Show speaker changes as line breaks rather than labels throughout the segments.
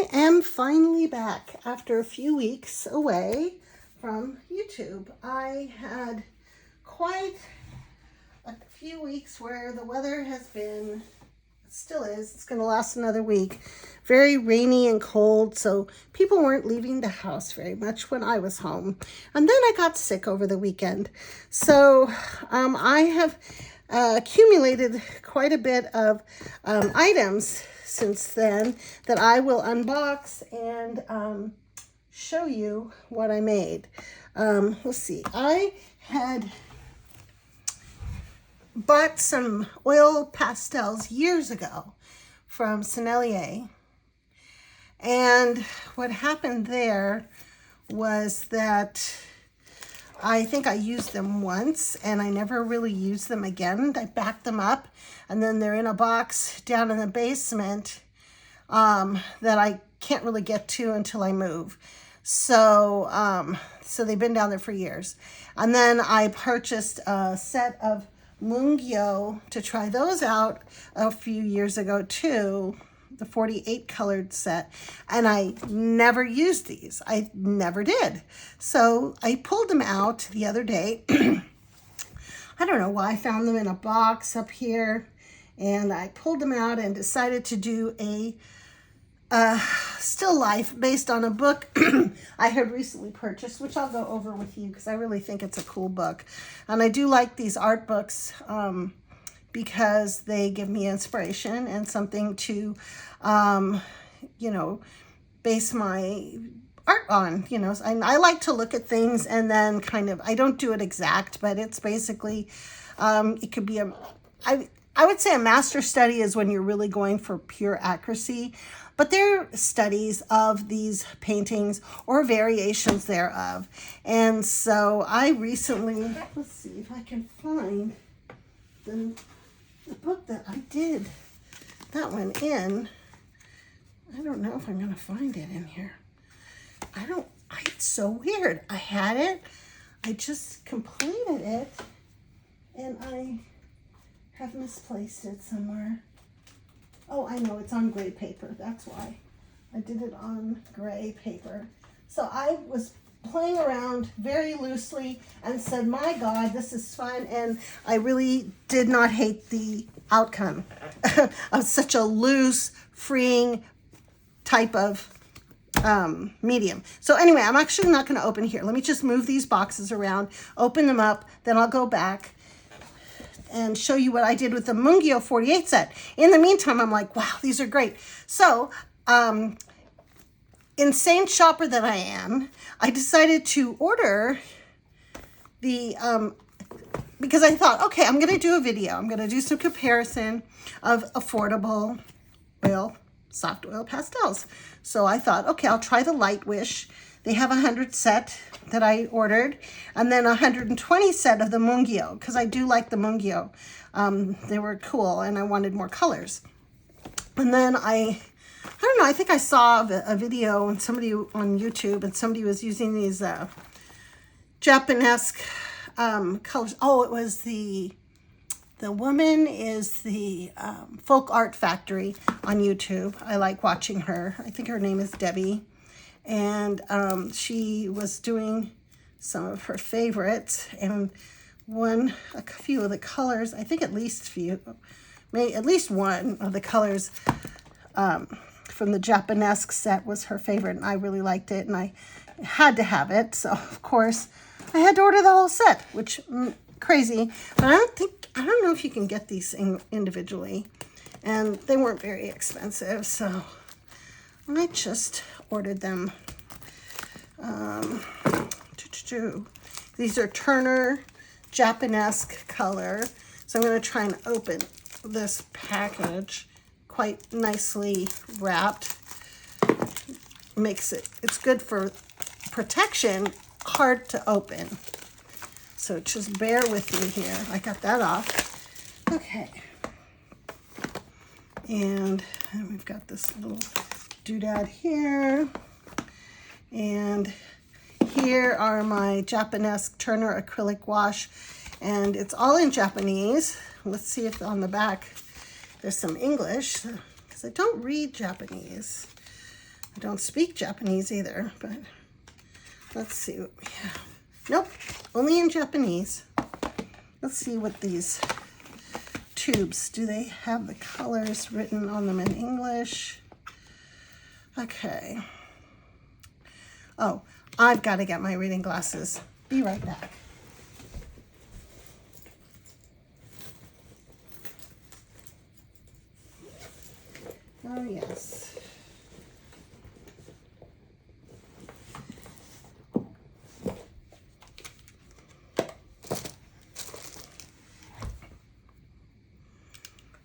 I am finally back after a few weeks away from YouTube. I had quite a few weeks where the weather has been, still is, it's going to last another week, very rainy and cold, so people weren't leaving the house very much when I was home. And then I got sick over the weekend. So I have accumulated quite a bit of items since then that I will unbox and show you what I made. Let's see, I had bought some oil pastels years ago from Sennelier, and what happened there was that I think I used them once and I never really used them again. I backed them up and then they're in a box down in the basement that I can't really get to until I move. So, so they've been down there for years. And then I purchased a set of Mungyo to try those out a few years ago too, the 48 colored set, and I never used these. I never did. So I pulled them out the other day. I don't know why I found them in a box up here, and I pulled them out and decided to do a still life based on a book I had recently purchased, which I'll go over with you because I really think it's a cool book. And I do like these art books because they give me inspiration and something to, you know, base my art on. You know, I like to look at things and then kind of, I don't do it exact, but it's basically, it could be I would say a master study is when you're really going for pure accuracy, but they're studies of these paintings or variations thereof. And so I recently, let's see if I can find the book that I did that one in. I don't know if I'm going to find it in here. It's so weird. I had it, I just completed it, and I have misplaced it somewhere. Oh, I know, it's on gray paper. That's why I did it on gray paper. So I was playing around very loosely and said, my God, this is fun. And I really did not hate the outcome of such a loose, freeing type of medium. So anyway, I'm actually not going to open here. Let me just move these boxes around, open them up, then I'll go back and show you what I did with the Mungyo 48 set. In the meantime, I'm like, wow, these are great. So, insane shopper that I am, I decided to order the, because I thought, okay, I'm going to do a video. I'm going to do some comparison of affordable oil, soft oil pastels. So I thought, okay, I'll try the Lightwish. They have 100 set that I ordered, and then 120 set of the Mungyo, because I do like the Mungyo. They were cool, and I wanted more colors. And then I don't know, I think I saw a video and somebody on YouTube, and somebody was using these Japanesque colors. Oh, it was the woman is the Folk Art Factory on YouTube. I like watching her. I think her name is Debbie. And she was doing some of her favorites, and a few of the colors, I think at least one of the colors from the Japanesque set was her favorite, and I really liked it, and I had to have it. So of course I had to order the whole set, which crazy, but I don't know if you can get these individually, and they weren't very expensive, so I just ordered them. These are Turner Japanesque color. So I'm going to try and open this package, quite nicely wrapped. It's good for protection, hard to open. So just bear with me here. I got that off. Okay. And we've got this little doodad here, and here are my Japanesque Turner Acrylic Gouache, and it's all in Japanese. Let's see if on the back there's some English, because I don't read Japanese. I don't speak Japanese either, but let's see what we have. Nope, only in Japanese. Let's see what these tubes, do they have the colors written on them in English? Okay. Oh, I've got to get my reading glasses. Be right back. Oh, yes.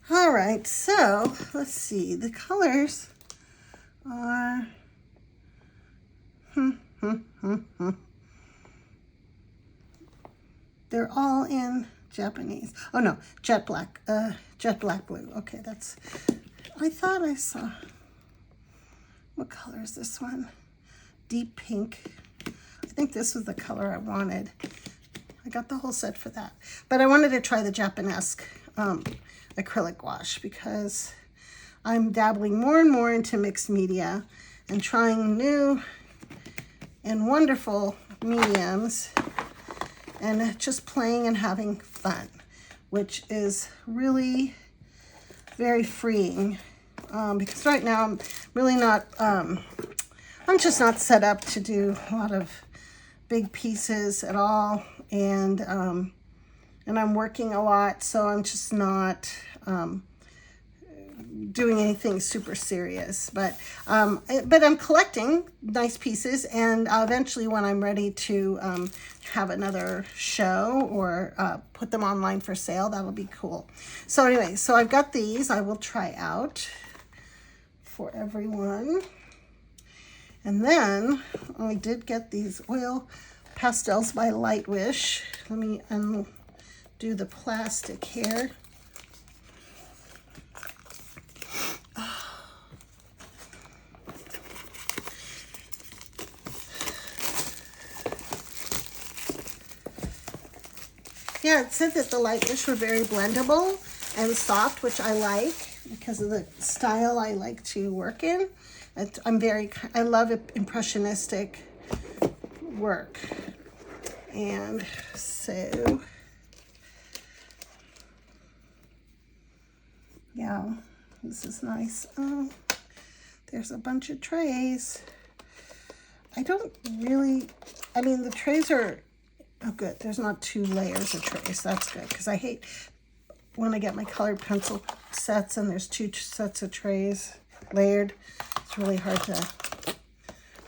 All right, so let's see. The colors are they're all in Japanese. Oh no, jet black blue. Okay, that's, I thought I saw, what color is this one? Deep pink. I think this was the color I wanted. I got the whole set for that. But I wanted to try the Japanesque acrylic gouache because I'm dabbling more and more into mixed media and trying new and wonderful mediums and just playing and having fun, which is really very freeing because right now I'm really not, I'm just not set up to do a lot of big pieces at all, and I'm working a lot, so I'm just not doing anything super serious, but I'm collecting nice pieces, and eventually when I'm ready to have another show or put them online for sale, that'll be cool. So anyway, so I've got these I will try out for everyone. And then I did get these oil pastels by Lightwish. Let me undo the plastic here. Yeah, it said that the Lightwish were very blendable and soft, which I like because of the style I like to work in. I love impressionistic work. And so, yeah, this is nice. Oh, there's a bunch of trays. I don't really, I mean, the trays are, oh good, there's not 2 layers of trays. That's good, because I hate when I get my colored pencil sets and there's 2 sets of trays layered. It's really hard to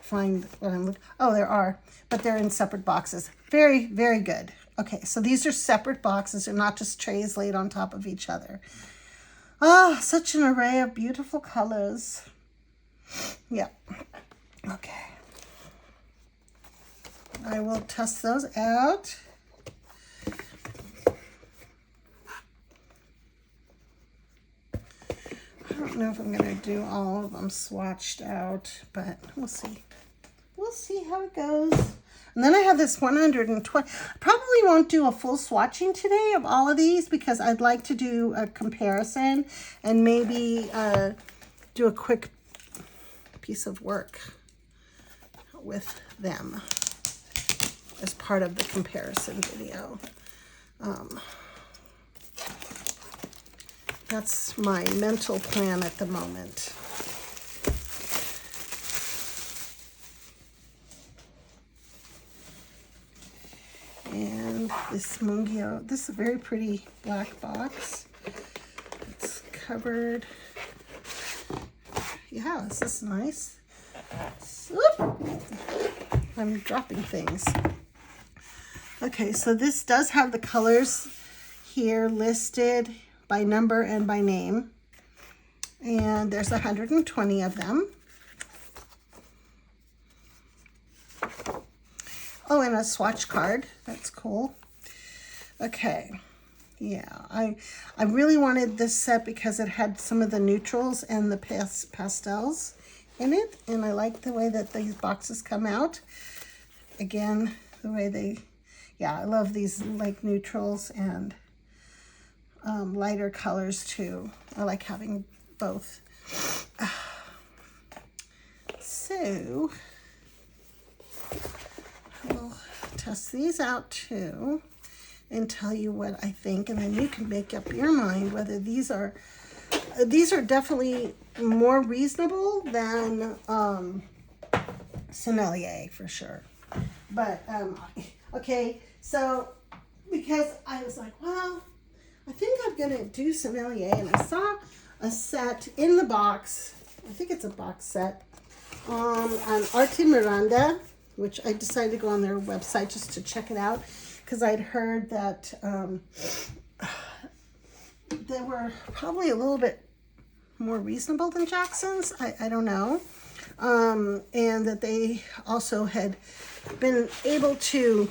find what I'm looking. Oh, there are, but they're in separate boxes. Very, very good. Okay, so these are separate boxes. They're not just trays laid on top of each other. Oh, such an array of beautiful colors. Yep. Okay. I will test those out. I don't know if I'm going to do all of them swatched out, but we'll see. We'll see how it goes. And then I have this 120. I probably won't do a full swatching today of all of these because I'd like to do a comparison and maybe do a quick piece of work with them as part of the comparison video. That's my mental plan at the moment. And this Mungyo, this is a very pretty black box. It's covered. Yeah, this is nice. I'm dropping things. Okay, so this does have the colors here listed by number and by name. And there's 120 of them. Oh, and a swatch card. That's cool. Okay. Yeah, I really wanted this set because it had some of the neutrals and the pastels in it. And I like the way that these boxes come out. Again, the way they, yeah, I love these like neutrals and lighter colors too. I like having both. So I'll test these out too and tell you what I think, and then you can make up your mind whether these are definitely more reasonable than Sennelier for sure. But okay, so because I was like, well, I think I'm gonna do Sennelier, and I saw a set in the box. I think it's a box set on Arte Miranda, which I decided to go on their website just to check it out because I'd heard that they were probably a little bit more reasonable than Jackson's. I don't know. And that they also had been able to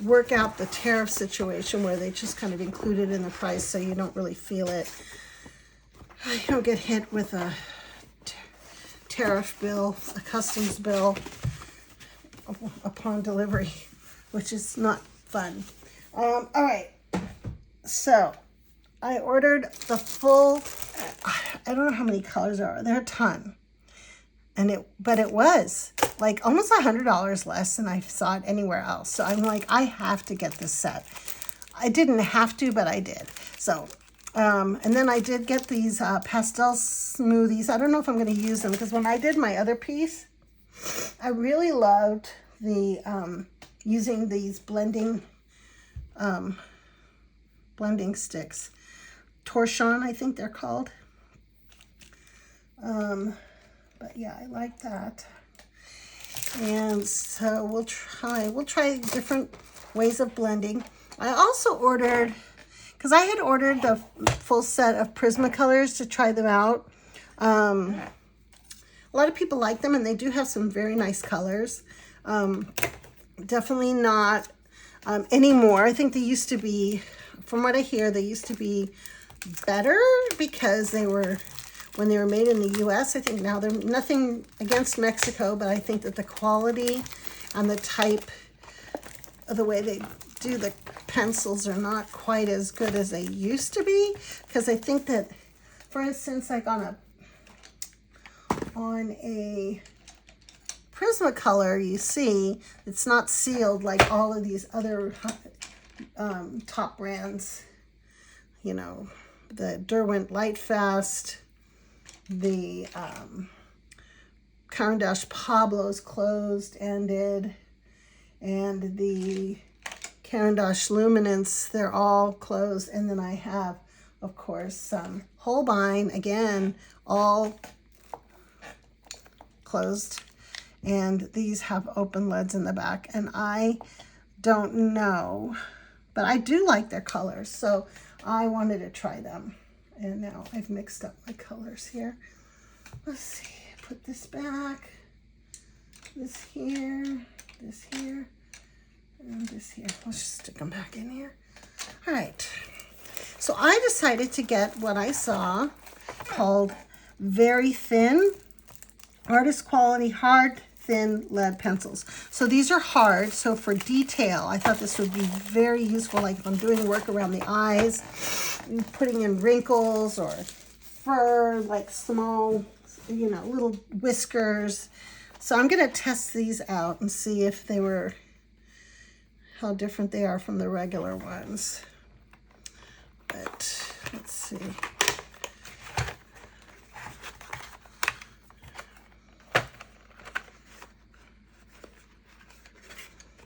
work out the tariff situation where they just kind of include it in the price so you don't really feel it. You don't get hit with a tariff bill, a customs bill upon delivery, which is not fun. All right, so I ordered the full, I don't know how many colors there are. There are a ton. But it was like almost $100 less than I saw it anywhere else. So I'm like, I have to get this set. I didn't have to, but I did. So, and then I did get these pastel smoothies. I don't know if I'm going to use them because when I did my other piece, I really loved the using these blending sticks. Torchon, I think they're called. But yeah, I like that. And so we'll try different ways of blending. I also ordered, because I had ordered the full set of Prismacolors to try them out. A lot of people like them, and they do have some very nice colors. Definitely not anymore. I think they used to be, from what I hear, they used to be better because they were, when they were made in the U.S. I think now they're nothing against Mexico, but I think that the quality and the type of the way they do the pencils are not quite as good as they used to be. Because I think that, for instance, like on a Prismacolor, you see it's not sealed like all of these other top brands. You know, the Derwent Lightfast, the Caran d'Ache Pablo's closed, ended, and the Caran d'Ache Luminance, they're all closed. And then I have, of course, Holbein, again, all closed. And these have open lids in the back. And I don't know, but I do like their colors. So I wanted to try them. And now I've mixed up my colors here. Let's see, put this back, this here, and this here. Let's just stick them back in here. All right, so I decided to get what I saw called very thin, artist quality, hard, thin lead pencils. So these are hard, so for detail, I thought this would be very useful, like if I'm doing work around the eyes, putting in wrinkles or fur, like small, you know, little whiskers. So I'm going to test these out and see if they were, how different they are from the regular ones. But let's see.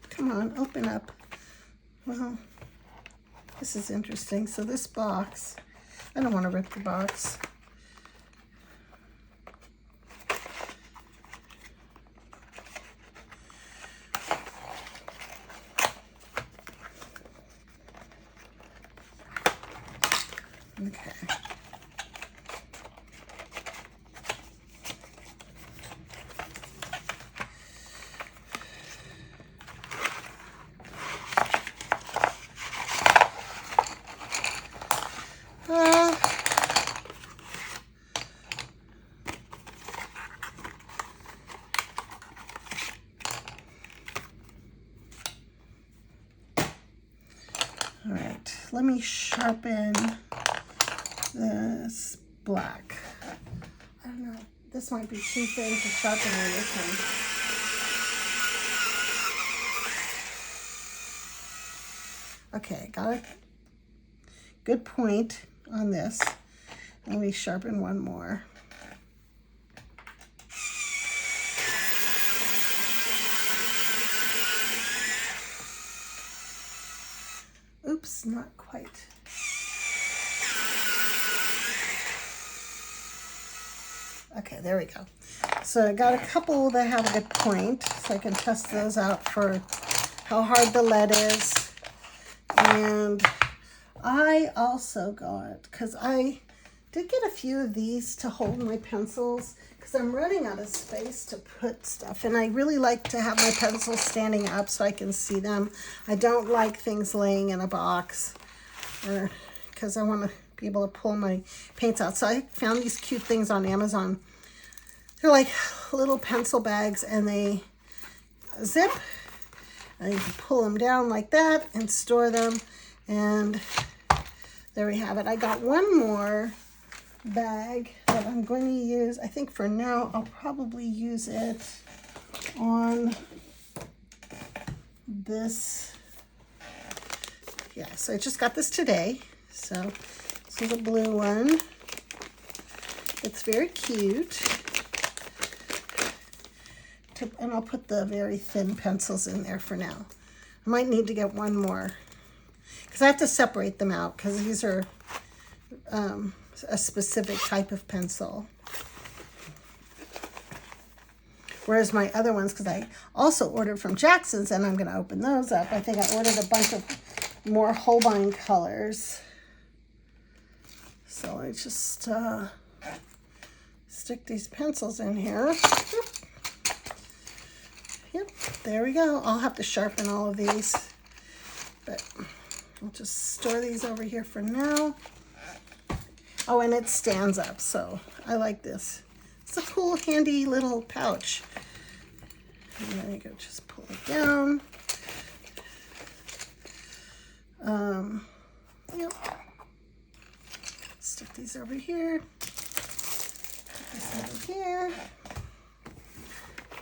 Come on, open up. Well, this is interesting. So this box, I don't want to rip the box. Okay. All right, let me sharpen this black. this might be too thin to sharpen on this one. Okay, got a good point on this. Let me sharpen one more. Oops, not quite. Okay, there we go. So I got a couple that have a good point, so I can test those out for how hard the lead is. And I also got, because I did get a few of these to hold my pencils, because I'm running out of space to put stuff, and I really like to have my pencils standing up so I can see them. I don't like things laying in a box, or because I want to be able to pull my paints out. So I found these cute things on Amazon. They're like little pencil bags, and they zip, and you can pull them down like that and store them. And there we have it. I got one more bag that I'm going to use. I think for now I'll probably use it on this. Yeah, so I just got this today. So this is a blue one. It's very cute. And I'll put the very thin pencils in there for now. I might need to get one more, because I have to separate them out, because these are a specific type of pencil. Whereas my other ones, because I also ordered from Jackson's, and I'm going to open those up. I think I ordered a bunch of more Holbein colors. So I just stick these pencils in here. Yep, there we go. I'll have to sharpen all of these, but I'll just store these over here for now. Oh, and it stands up, so I like this. It's a cool, handy little pouch. And then you go just pull it down. Yep. Stick these over here. Put this over here.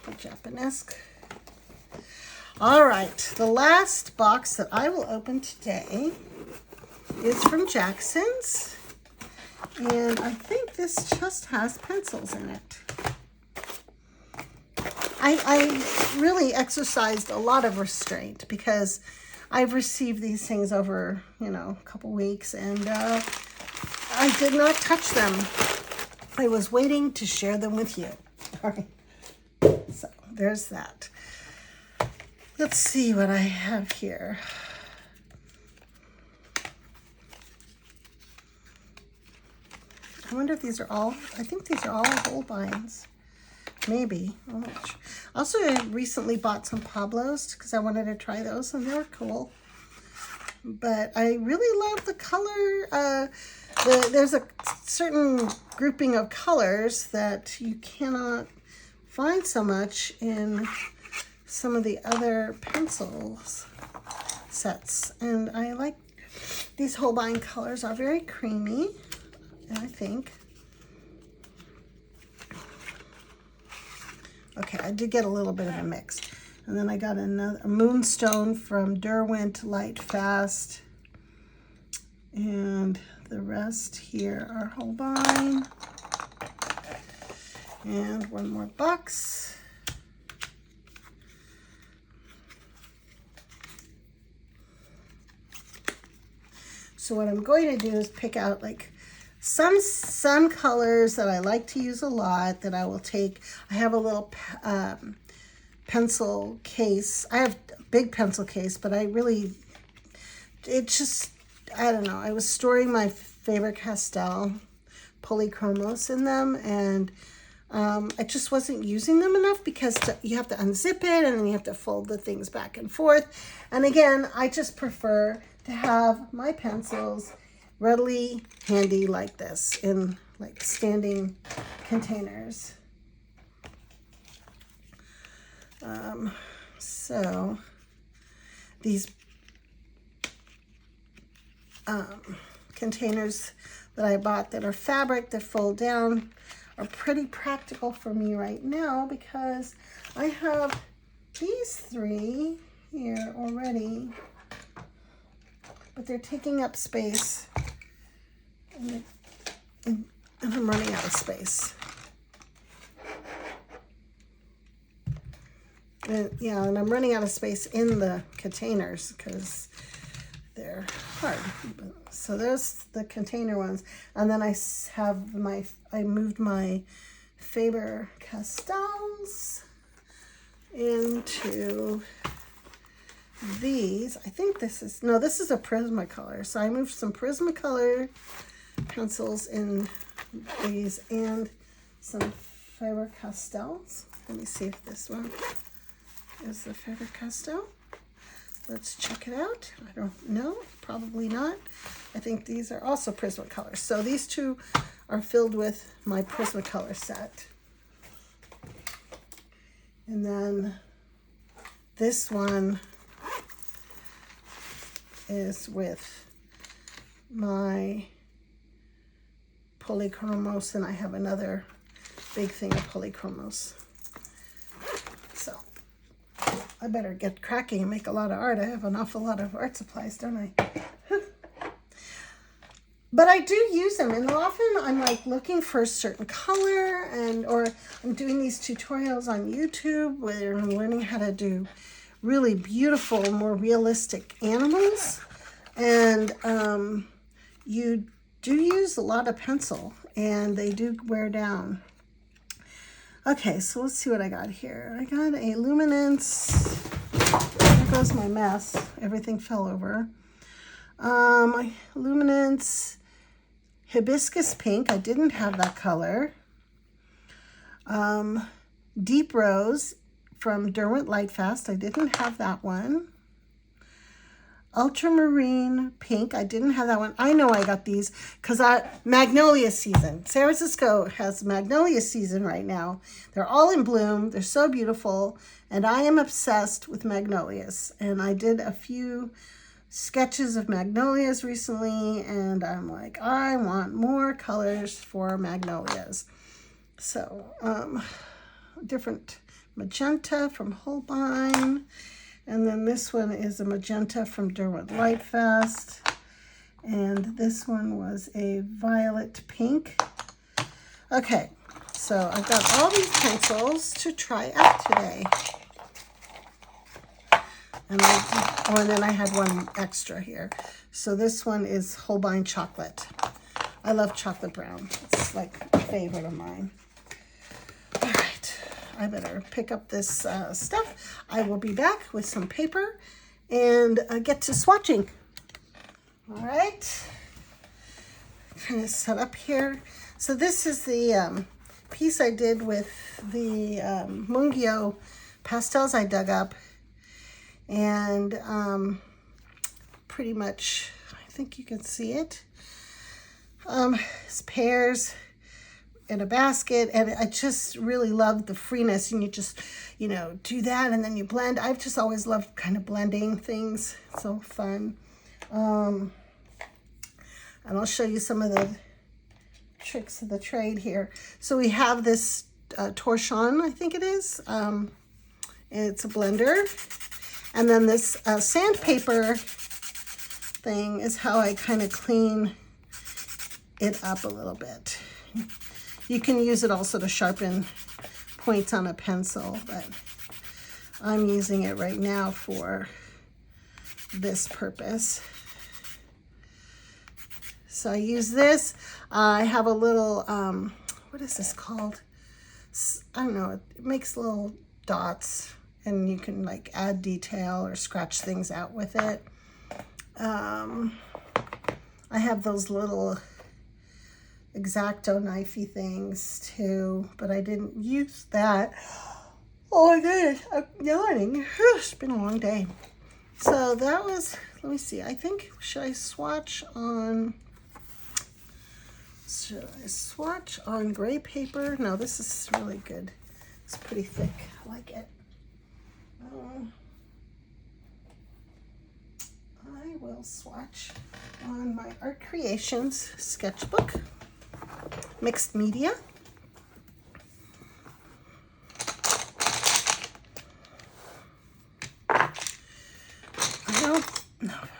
The Japanesque. All right, the last box that I will open today is from Jackson's, and I think this just has pencils in it. I really exercised a lot of restraint, because I've received these things over, a couple weeks, and I did not touch them. I was waiting to share them with you. All right, so there's that. Let's see what I have here. I wonder if these are all, I think these are all Holbeins. Maybe. I'm not sure. Also, I recently bought some Pablos because I wanted to try those, and they were cool. But I really love the color. There's a certain grouping of colors that you cannot find so much in some of the other pencils sets, and I like these Holbein colors. Are very creamy, I think. Okay, I did get a little bit of a mix, and then I got a Moonstone from Derwent Light Fast, and the rest here are Holbein, and one more box. So what I'm going to do is pick out like some colors that I like to use a lot that I will take. I have a little pencil case. I have a big pencil case, but I don't know. I was storing my favorite Pastel polychromos in them, and I just wasn't using them enough, because you have to unzip it, and then you have to fold the things back and forth. And again, I just prefer to have my pencils readily handy like this, in like standing containers. So these containers that I bought that are fabric that fold down, are pretty practical for me right now because I have these 3 here already, but they're taking up space, and I'm running out of space. And, yeah, and I'm running out of space in the containers because they're hard. So there's the container ones. And then I have I moved my Faber-Castells into these. I think this is a Prismacolor. So I moved some Prismacolor pencils in these and some Faber-Castells. Let me see if this one is the Faber-Castell. Let's check it out. I don't know, probably not. I think these are also Prismacolor. So these 2 are filled with my Prismacolor set. And then this one is with my Polychromos, and I have another big thing of Polychromos. So I better get cracking and make a lot of art. I have an awful lot of art supplies, don't I? But I do use them, and often I'm like looking for a certain color, or I'm doing these tutorials on YouTube where I'm learning how to do really beautiful, more realistic animals. And you do use a lot of pencil, and they do wear down. Okay, so let's see what I got here. I got a Luminance. There goes my mess. Everything fell over. My Luminance Hibiscus Pink. I didn't have that color. Deep Rose from Derwent Lightfast. I didn't have that one. Ultramarine Pink. I didn't have that one. I know I got these because Magnolia season. San Francisco has Magnolia season right now. They're all in bloom. They're so beautiful. And I am obsessed with magnolias. And I did a few sketches of magnolias recently. And I'm like, I want more colors for magnolias. So, different magenta from Holbein. And then this one is a magenta from Derwent Lightfast. And this one was a violet pink. Okay, so I've got all these pencils to try out today. And then I had one extra here. So this one is Holbein Chocolate. I love chocolate brown. It's like a favorite of mine. All right. I better pick up this stuff. I will be back with some paper and get to swatching. All right. Kind of set up here. So this is the piece I did with the Mungyo pastels I dug up. And pretty much, I think you can see it. It's pears in a basket, and I just really love the freeness, and you just, do that and then you blend. I've just always loved kind of blending things. So fun. And I'll show you some of the tricks of the trade here. So we have this torchon, I think it is. It's a blender. And then this sandpaper thing is how I kind of clean it up a little bit. You can use it also to sharpen points on a pencil, but I'm using it right now for this purpose. So I use this. I have a little, what is this called? I don't know, it makes little dots, and you can like add detail or scratch things out with it. I have those little X-Acto knifey things too, but I didn't use that. Oh my goodness, I'm yawning. It's been a long day. So that was, let me see, I think, should I swatch on gray paper? No, this is really good. It's pretty thick. I like it. I will swatch on my Art Creations sketchbook, mixed media.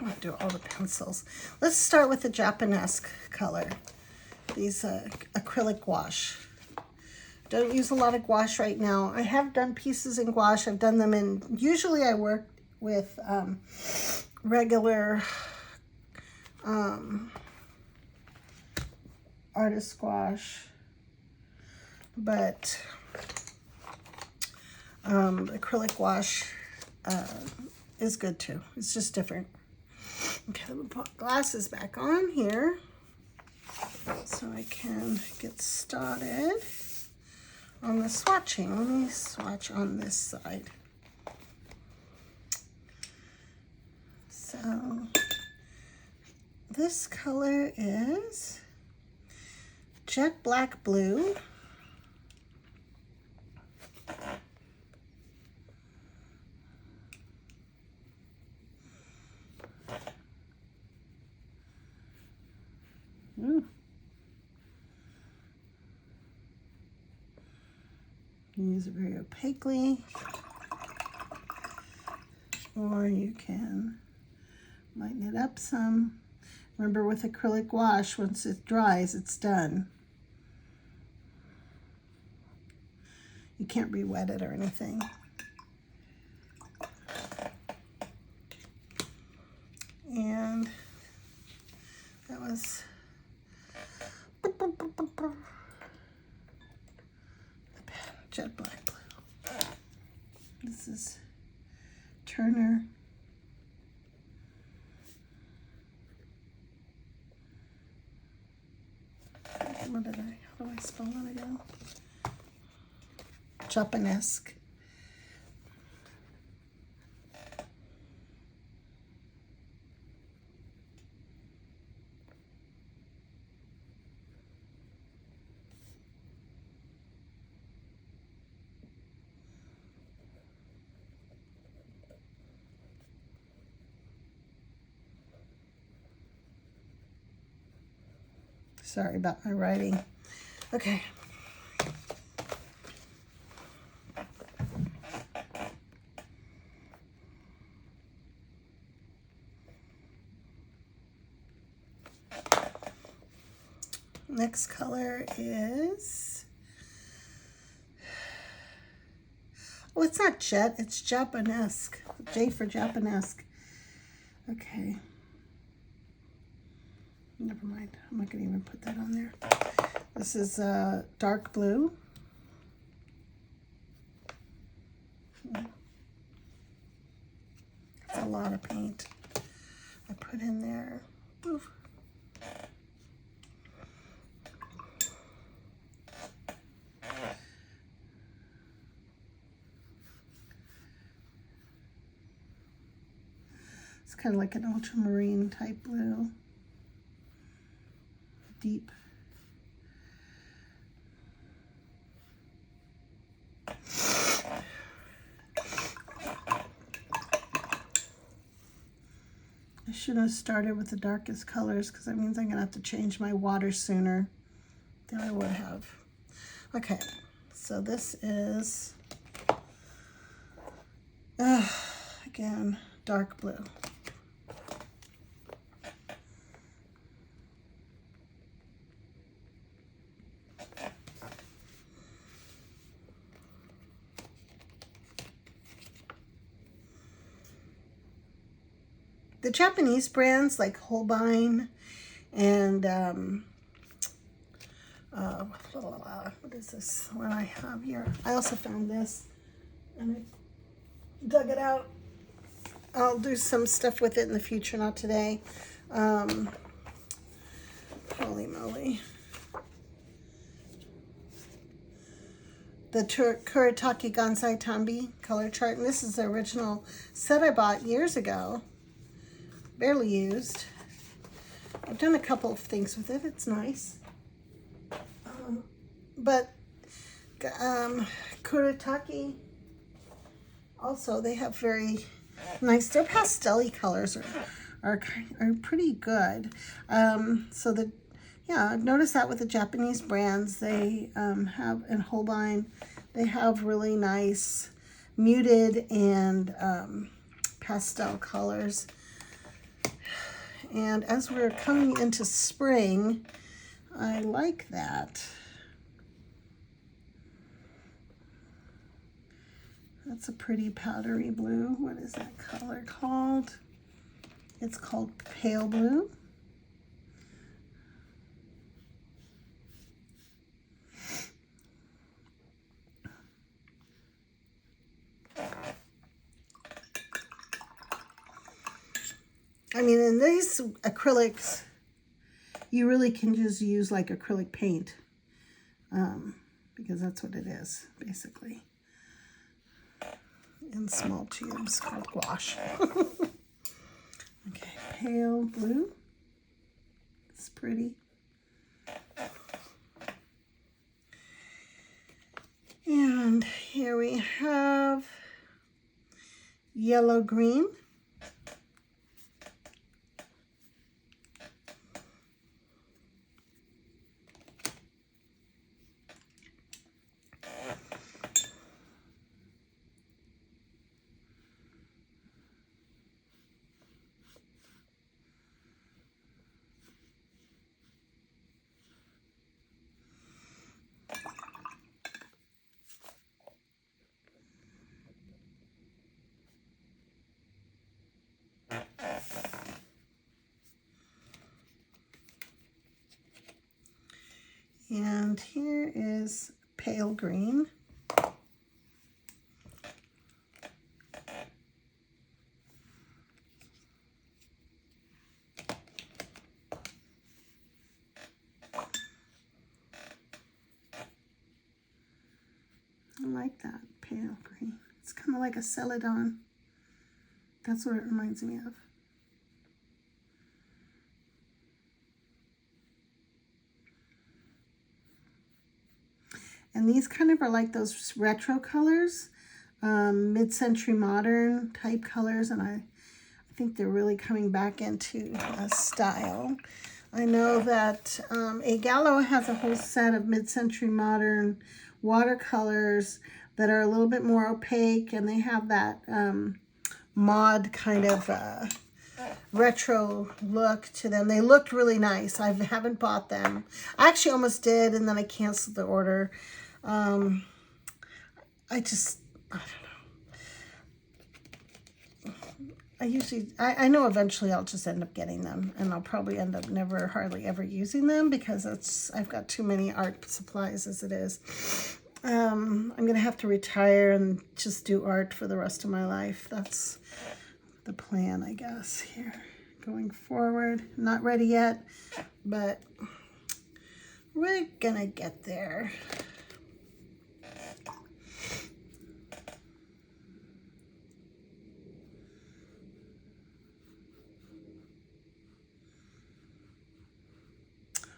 I'm gonna do all the pencils. Let's start with the Japanesque color. These acrylic gouache. Don't use a lot of gouache right now. I have done pieces in gouache. I've done them in, usually I work with regular artist gouache, but acrylic gouache is good too. It's just different. Okay, let me put glasses back on here so I can get started on the swatching. Let me swatch on this side. So this color is jet black blue. Use it very opaquely, or you can lighten it up some. Remember, with acrylic gouache, once it dries, it's done. You can't re-wet it or anything. And that was jet black blue. This is Turner. How do I spell that again? Japanesque. Sorry about my writing. Okay. Next color is, oh, it's not jet, it's Japanesque. J for Japanesque. Okay. Never mind. I'm not going to even put that on there. This is dark blue. That's a lot of paint I put in there. Oof. It's kind of like an ultramarine type blue. Deep. I should have started with the darkest colors because that means I'm going to have to change my water sooner than I would have. Okay, so this is, again, dark blue. The Japanese brands like Holbein and what is this one I have here? I also found this and I dug it out. I'll do some stuff with it in the future, not today. Holy moly. The Kuretake Gansai Tambi color chart, and this is the original set I bought years ago. Barely used. I've done a couple of things with it. It's nice. But Kuretake, also, they have very nice, their pastel-y colors are pretty good. So yeah, I've noticed that with the Japanese brands, they have, in Holbein, they have really nice muted and pastel colors. And as we're coming into spring, I like that. That's a pretty powdery blue. What is that color called? It's called pale blue. I mean, in these acrylics, you really can just use like acrylic paint, because that's what it is, basically. In small tubes called gouache. Okay, pale blue. It's pretty. And here we have yellow green. And here is pale green. I like that pale green. It's kind of like a celadon. That's what it reminds me of. And these kind of are like those retro colors, mid-century modern type colors, and I think they're really coming back into style. I know that A Gallo has a whole set of mid-century modern watercolors that are a little bit more opaque, and they have that mod kind of retro look to them. They looked really nice. I haven't bought them. I actually almost did, and then I canceled the order. I don't know. I know eventually I'll just end up getting them, and I'll probably end up never, hardly ever using them because I've got too many art supplies as it is. I'm going to have to retire and just do art for the rest of my life. That's the plan, I guess, here going forward. Not ready yet, but we're going to get there.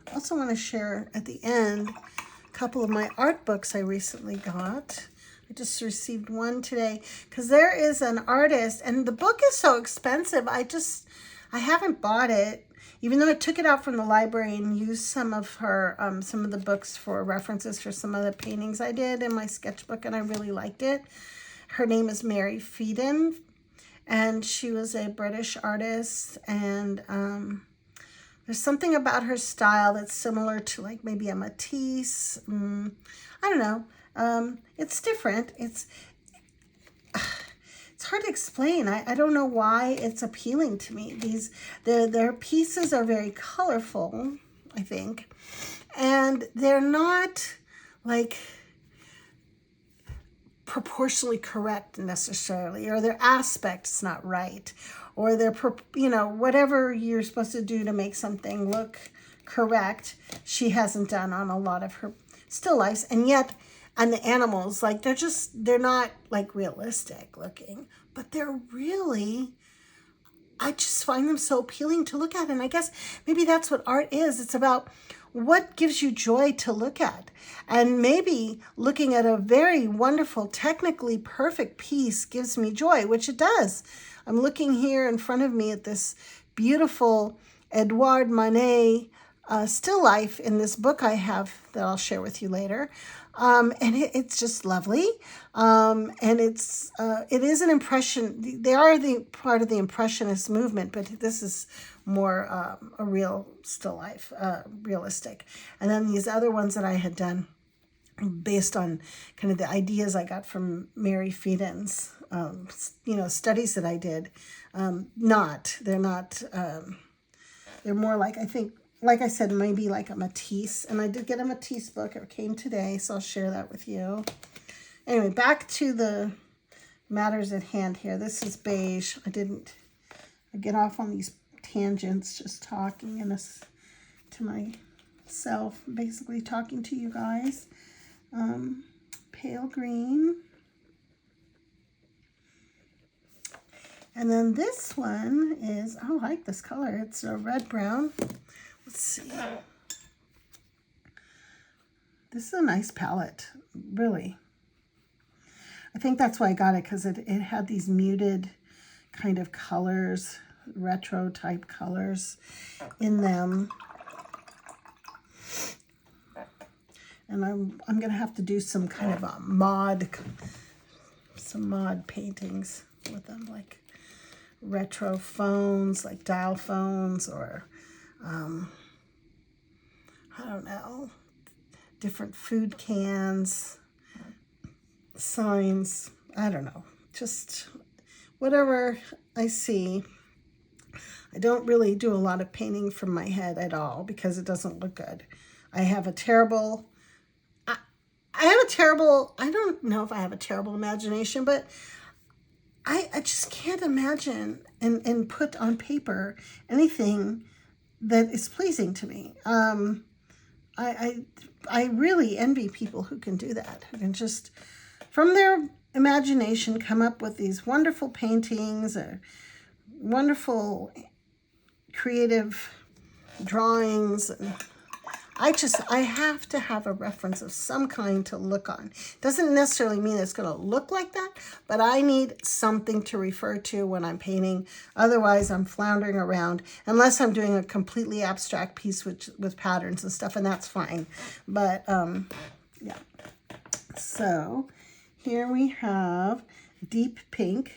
I also want to share at the end a couple of my art books I recently got. I just received one today because there is an artist, and the book is so expensive. I haven't bought it, even though I took it out from the library and used some of her, some of the books for references for some of the paintings I did in my sketchbook, and I really liked it. Her name is Mary Phelan, and she was a British artist, and there's something about her style that's similar to like maybe a Matisse. I don't know. It's different. It's hard to explain. I don't know why it's appealing to me. Their pieces are very colorful, I think, and they're not like proportionally correct necessarily, or their aspect's not right, or their, whatever you're supposed to do to make something look correct, she hasn't done on a lot of her still lifes. And yet, and the animals, like, they're not like realistic looking, but they're really, I just find them so appealing to look at. And I guess maybe that's what art is. It's about what gives you joy to look at. And maybe looking at a very wonderful, technically perfect piece gives me joy, which it does. I'm looking here in front of me at this beautiful Edouard Manet still life in this book I have that I'll share with you later. And it's just lovely. And it is an impression. They are the part of the Impressionist movement, but this is more a real still life, realistic. And then these other ones that I had done based on kind of the ideas I got from Mary Feden's, studies that I did. They're not, they're more like, I think, like I said, maybe like a Matisse. And I did get a Matisse book. It came today, so I'll share that with you. Anyway, back to the matters at hand here. This is beige. I get off on these tangents just talking to myself, basically talking to you guys. Pale green. And then this one is, I like this color. It's a red brown. Let's see. This is a nice palette, really. I think that's why I got it, because it had these muted kind of colors, retro type colors in them. And I'm going to have to do some kind of a mod paintings with them, like retro phones, like dial phones, or I don't know, different food cans, signs, I don't know, just whatever I see. I don't really do a lot of painting from my head at all because it doesn't look good. I have a terrible, I don't know if I have a terrible imagination, but I just can't imagine and put on paper anything that is pleasing to me. I really envy people who can do that, who can just, from their imagination, come up with these wonderful paintings or wonderful creative drawings. And I have to have a reference of some kind to look on. Doesn't necessarily mean it's going to look like that, but I need something to refer to when I'm painting. Otherwise, I'm floundering around, unless I'm doing a completely abstract piece with patterns and stuff, and that's fine. But, yeah. So, here we have deep pink.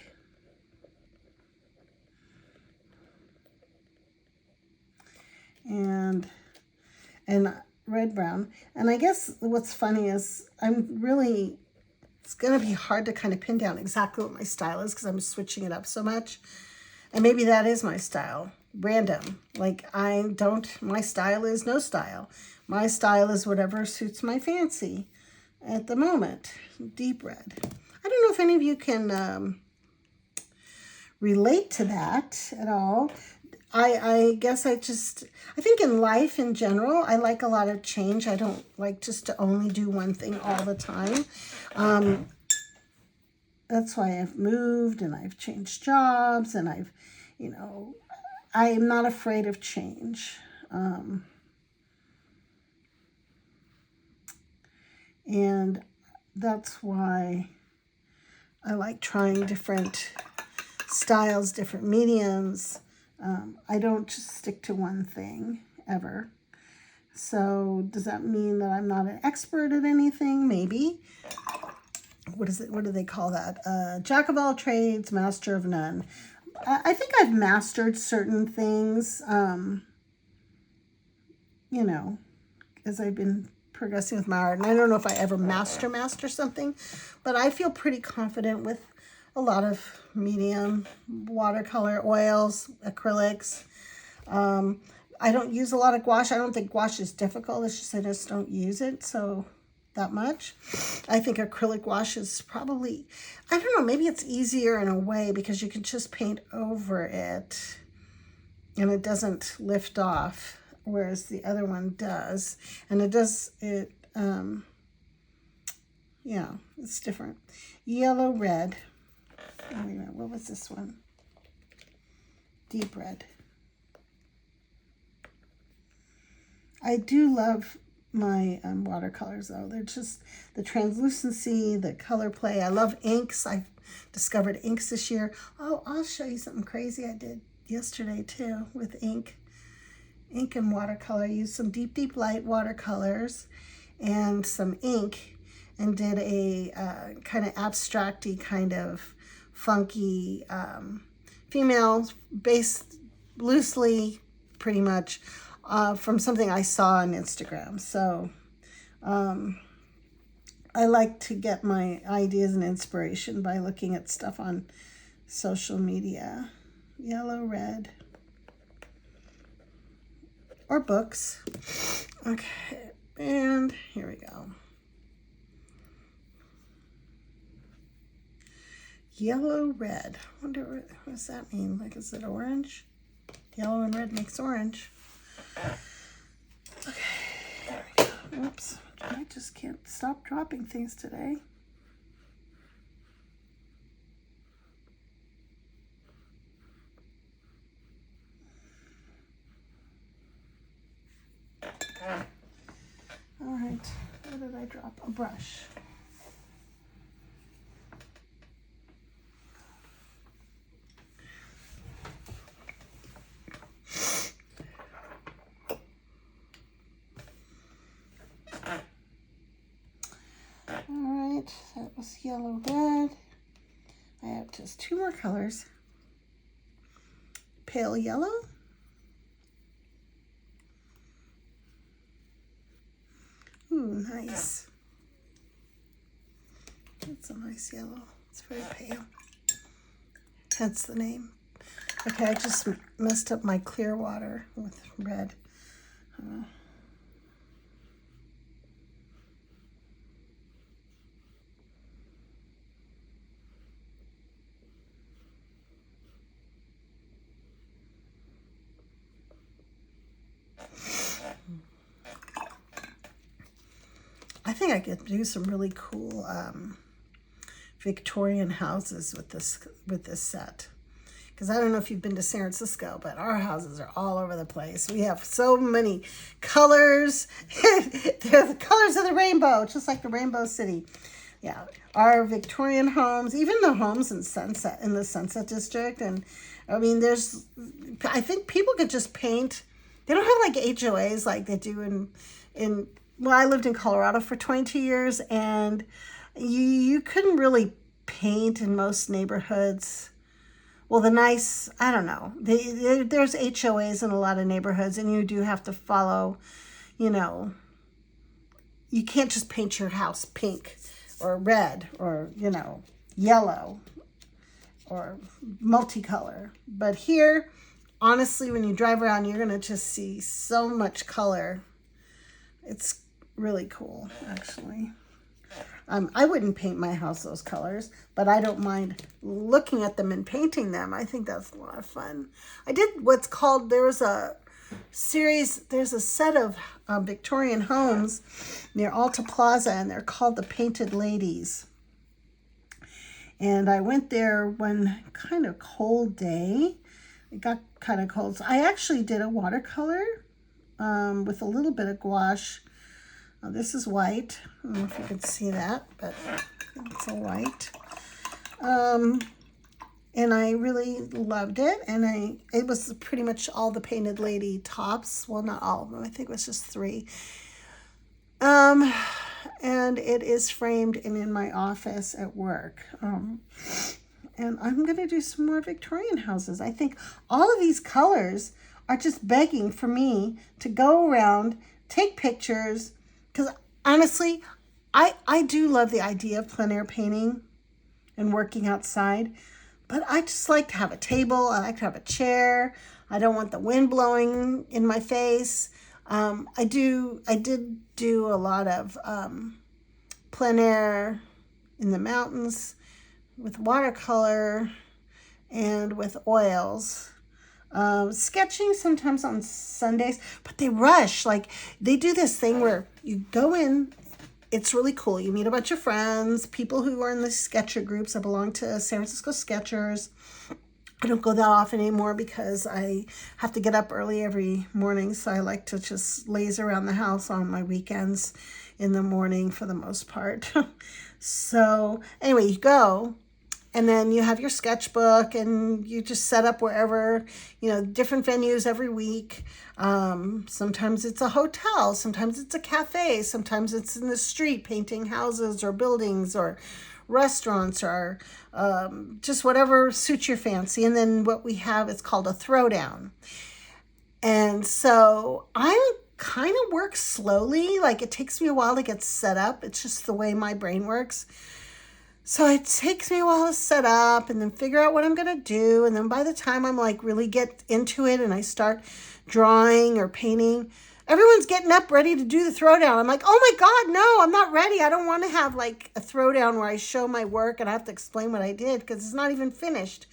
And red brown. And I guess what's funny is it's going to be hard to kind of pin down exactly what my style is because I'm switching it up so much. And maybe that is my style, random. Like my style is no style. My style is whatever suits my fancy at the moment. Deep red. I don't know if any of you can relate to that at all. I guess I think in life in general, I like a lot of change. I don't like just to only do one thing all the time. That's why I've moved and I've changed jobs and I am not afraid of change. And that's why I like trying different styles, different mediums. I don't just stick to one thing ever. So does that mean that I'm not an expert at anything? Maybe. What do they call that? Jack of all trades, master of none. I think I've mastered certain things, as I've been progressing with my art. And I don't know if I ever master something, but I feel pretty confident with a lot of medium, watercolor, oils, acrylics. I don't use a lot of gouache. I don't think gouache is difficult. It's just I just don't use it so that much. I think acrylic gouache is probably, I don't know, maybe it's easier in a way because you can just paint over it and it doesn't lift off, whereas the other one does. And yeah, it's different. Yellow, red. Wait a minute, what was this one? Deep red. I do love my watercolors though. They're just the translucency, the color play. I love inks. I've discovered inks this year. Oh, I'll show you something crazy I did yesterday too with ink and watercolor. I used some deep light watercolors and some ink and did a kind of abstract-y kind of funky female based loosely, pretty much, from something I saw on Instagram. So I like to get my ideas and inspiration by looking at stuff on social media. Yellow, red, or books. Okay, and here we go. Yellow, red. I wonder what does that mean? Like, is it orange? Yellow and red makes orange. Okay, there we go. Oops, I just can't stop dropping things today. All right, where did I drop? A brush. That was yellow, red. I have just 2 more colors. Pale yellow. Ooh, nice. That's a nice yellow. It's very pale. Hence the name. Okay, I just messed up my clear water with red. I think I could do some really cool Victorian houses with this set. Because I don't know if you've been to San Francisco, but our houses are all over the place. We have so many colors. They're the colors of the rainbow, just like the Rainbow City. Yeah, our Victorian homes, even the homes in the Sunset District. And I mean, I think people could just paint. They don't have like HOAs like they do well, I lived in Colorado for 22 years, and you couldn't really paint in most neighborhoods. Well, I don't know. There's HOAs in a lot of neighborhoods, and you do have to follow, you can't just paint your house pink or red or, yellow or multicolor. But here, honestly, when you drive around, you're going to just see so much color. It's really cool, actually. I wouldn't paint my house those colors, but I don't mind looking at them and painting them. I think that's a lot of fun. I did there's a set of Victorian homes near Alta Plaza, and they're called the Painted Ladies. And I went there one kind of cold day. It got kind of cold. So I actually did a watercolor with a little bit of gouache. This is white. I don't know if you can see that, but it's a white. And I really loved it. And it was pretty much all the Painted Lady tops. Well, not all of them. I think it was just 3. And it is framed and in my office at work. And I'm going to do some more Victorian houses. I think all of these colors are just begging for me to go around, take pictures, because honestly, I do love the idea of plein air painting and working outside, but I just like to have a table. I like to have a chair. I don't want the wind blowing in my face. I did do a lot of plein air in the mountains with watercolor and with oils. Sketching sometimes on Sundays, but they rush. Like, they do this thing where you go in, it's really cool. You meet a bunch of friends, people who are in the sketcher groups. I belong to San Francisco Sketchers. I don't go that often anymore because I have to get up early every morning, so I like to just laze around the house on my weekends in the morning for the most part. So anyway, you go, and then you have your sketchbook, and you just set up wherever, different venues every week. Sometimes it's a hotel, sometimes it's a cafe, sometimes it's in the street painting houses or buildings or restaurants or just whatever suits your fancy. And then what we have is called a throwdown. And so I kind of work slowly. Like it takes me a while to get set up. It's just the way my brain works. So it takes me a while to set up and then figure out what I'm going to do. And then by the time I'm like really get into it and I start drawing or painting, everyone's getting up ready to do the throwdown. I'm like, oh my God, no, I'm not ready. I don't want to have like a throwdown where I show my work and I have to explain what I did because it's not even finished.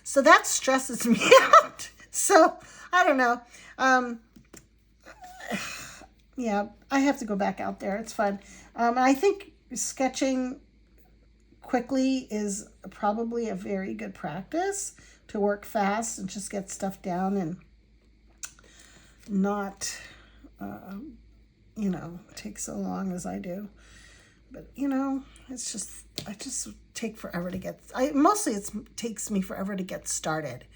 So that stresses me out. So I don't know. Yeah, I have to go back out there. It's fun. I think sketching quickly is probably a very good practice to work fast and just get stuff down and not, you know, take so long as I do. But, you know, it's just, I just take forever to get, mostly it takes me forever to get started,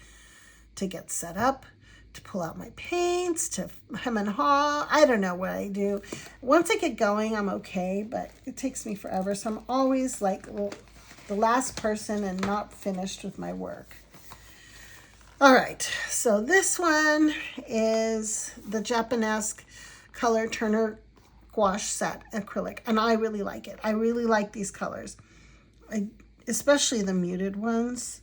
to get set up, to pull out my paints, to hem and haw. I don't know what I do. Once I get going, I'm okay, but it takes me forever. So I'm always like the last person and not finished with my work. All right, so this one is the Japanesque Color Turner Gouache Set Acrylic, and I really like it. I really like these colors, especially the muted ones.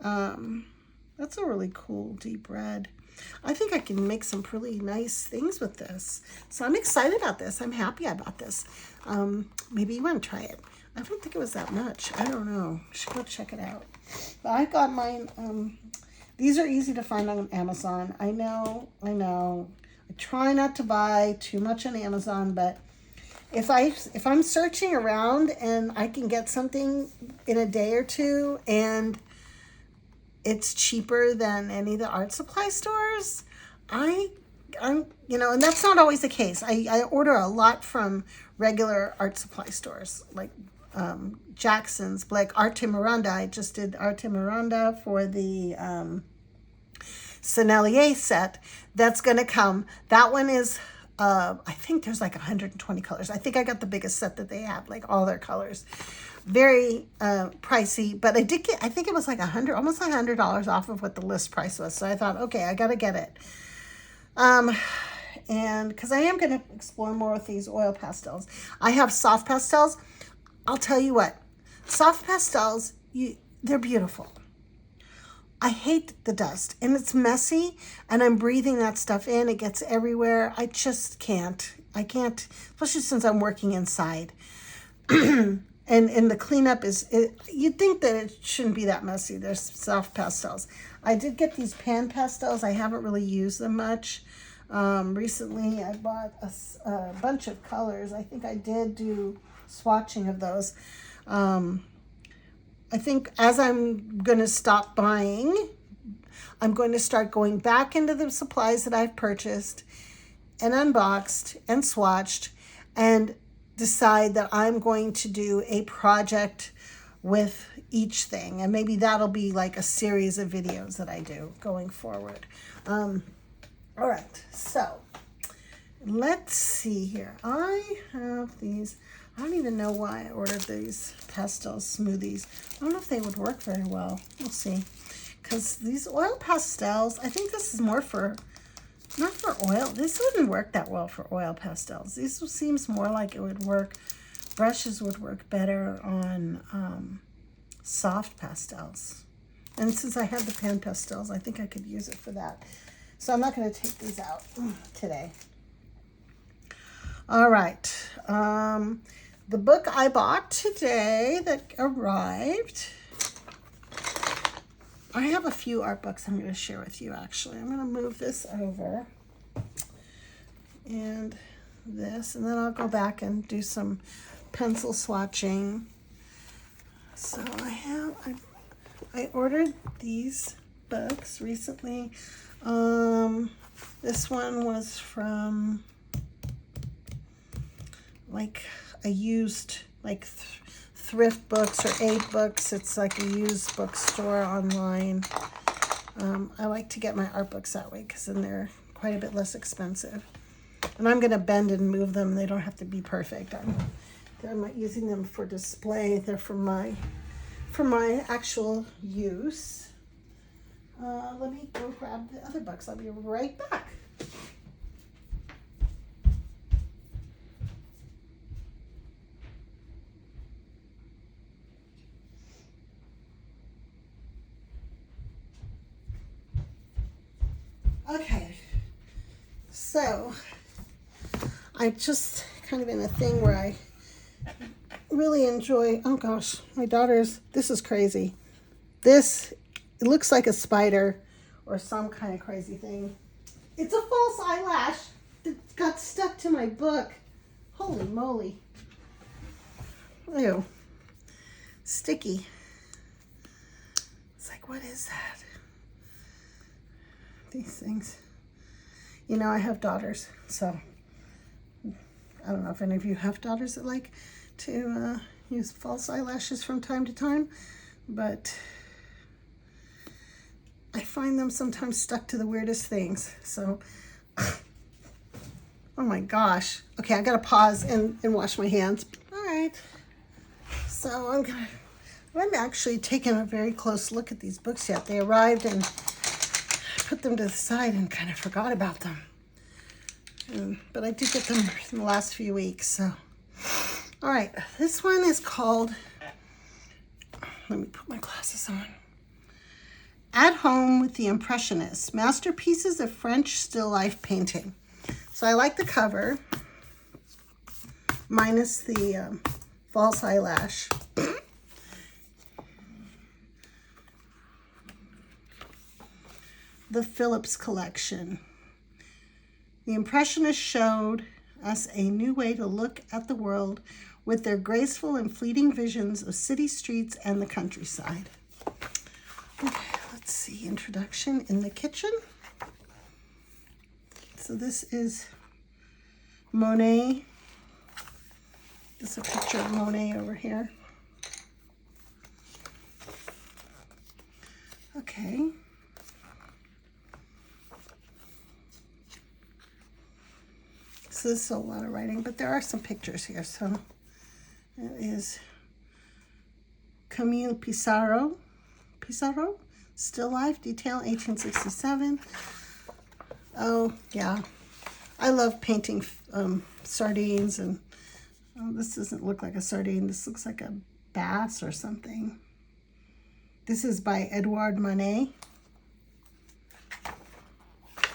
That's a really cool deep red. I think I can make some really nice things with this. So I'm excited about this. I'm happy about this. Maybe you want to try it. I don't think it was that much. I don't know. You should go check it out. But I got mine. These are easy to find on Amazon. I know. I try not to buy too much on Amazon, but if I'm searching around and I can get something in a day or two and it's cheaper than any of the art supply stores, I'm you know, and that's not always the case. I order a lot from regular art supply stores like Jackson's, like Arte Miranda. I just did Arte Miranda for the Sennelier set that's going to come. That one is, I think there's like 120 colors. I think I got the biggest set that they have, like all their colors. Very pricey, but I think it was like almost $100 off of what the list price was. So I thought, okay, I got to get it. And because I am going to explore more with these oil pastels. I have soft pastels. I'll tell you what, soft pastels, they're beautiful. I hate the dust and it's messy and I'm breathing that stuff in. It gets everywhere. I just can't. I can't, especially since I'm working inside. And the cleanup you'd think that it shouldn't be that messy. There's soft pastels. I did get these pan pastels. I haven't really used them much. Recently I bought a bunch of colors. I think I did do swatching of those. I think as I'm going to stop buying, I'm going to start going back into the supplies that I've purchased and unboxed and swatched and decide that I'm going to do a project with each thing. And maybe that'll be like a series of videos that I do going forward. All right, so let's see here. I have these. I don't even know why I ordered these pastel smoothies. I don't know if they would work very well. We'll see. Because these oil pastels, I think this is more for, not for oil. This wouldn't work that well for oil pastels. This seems more like it would work, brushes would work better on soft pastels. And since I have the pan pastels, I think I could use it for that. So I'm not going to take these out today. All right. The book I bought today that arrived, I have a few art books I'm going to share with you, actually. I'm going to move this over and this, and then I'll go back and do some pencil swatching. So I ordered these books recently. This one was from like a used, like thrift books or aid books. It's like a used bookstore online. I like to get my art books that way because then they're quite a bit less expensive. And I'm going to bend and move them. They don't have to be perfect. I'm not using them for display. They're for my actual use. Let me go grab the other books. I'll be right back. Okay, so I just kind of in a thing where I really enjoy, oh gosh, my daughter's, this is crazy. This, it looks like a spider or some kind of crazy thing. It's a false eyelash that got stuck to my book. Holy moly. Ew. Sticky. It's like, what is that? These things. You know, I have daughters, so I don't know if any of you have daughters that like to use false eyelashes from time to time, but I find them sometimes stuck to the weirdest things. So, oh my gosh. Okay, I gotta pause and wash my hands. All right. So I haven't actually taken a very close look at these books yet. They arrived and put them to the side and kind of forgot about them. But I did get them in the last few weeks. So, all right, this one is called, let me put my glasses on. At Home with the Impressionists, Masterpieces of French Still Life Painting. So I like the cover, minus the false eyelash. The Phillips collection. The Impressionists showed us a new way to look at the world with their graceful and fleeting visions of city streets and the countryside. Okay, let's see, introduction in the kitchen. So this is Monet. This is a picture of Monet over here. Okay. So this is a lot of writing, but there are some pictures here. So it is Camille Pissarro, Still Life, Detail, 1867. Oh, yeah. I love painting sardines, and oh, this doesn't look like a sardine. This looks like a bass or something. This is by Edouard Manet.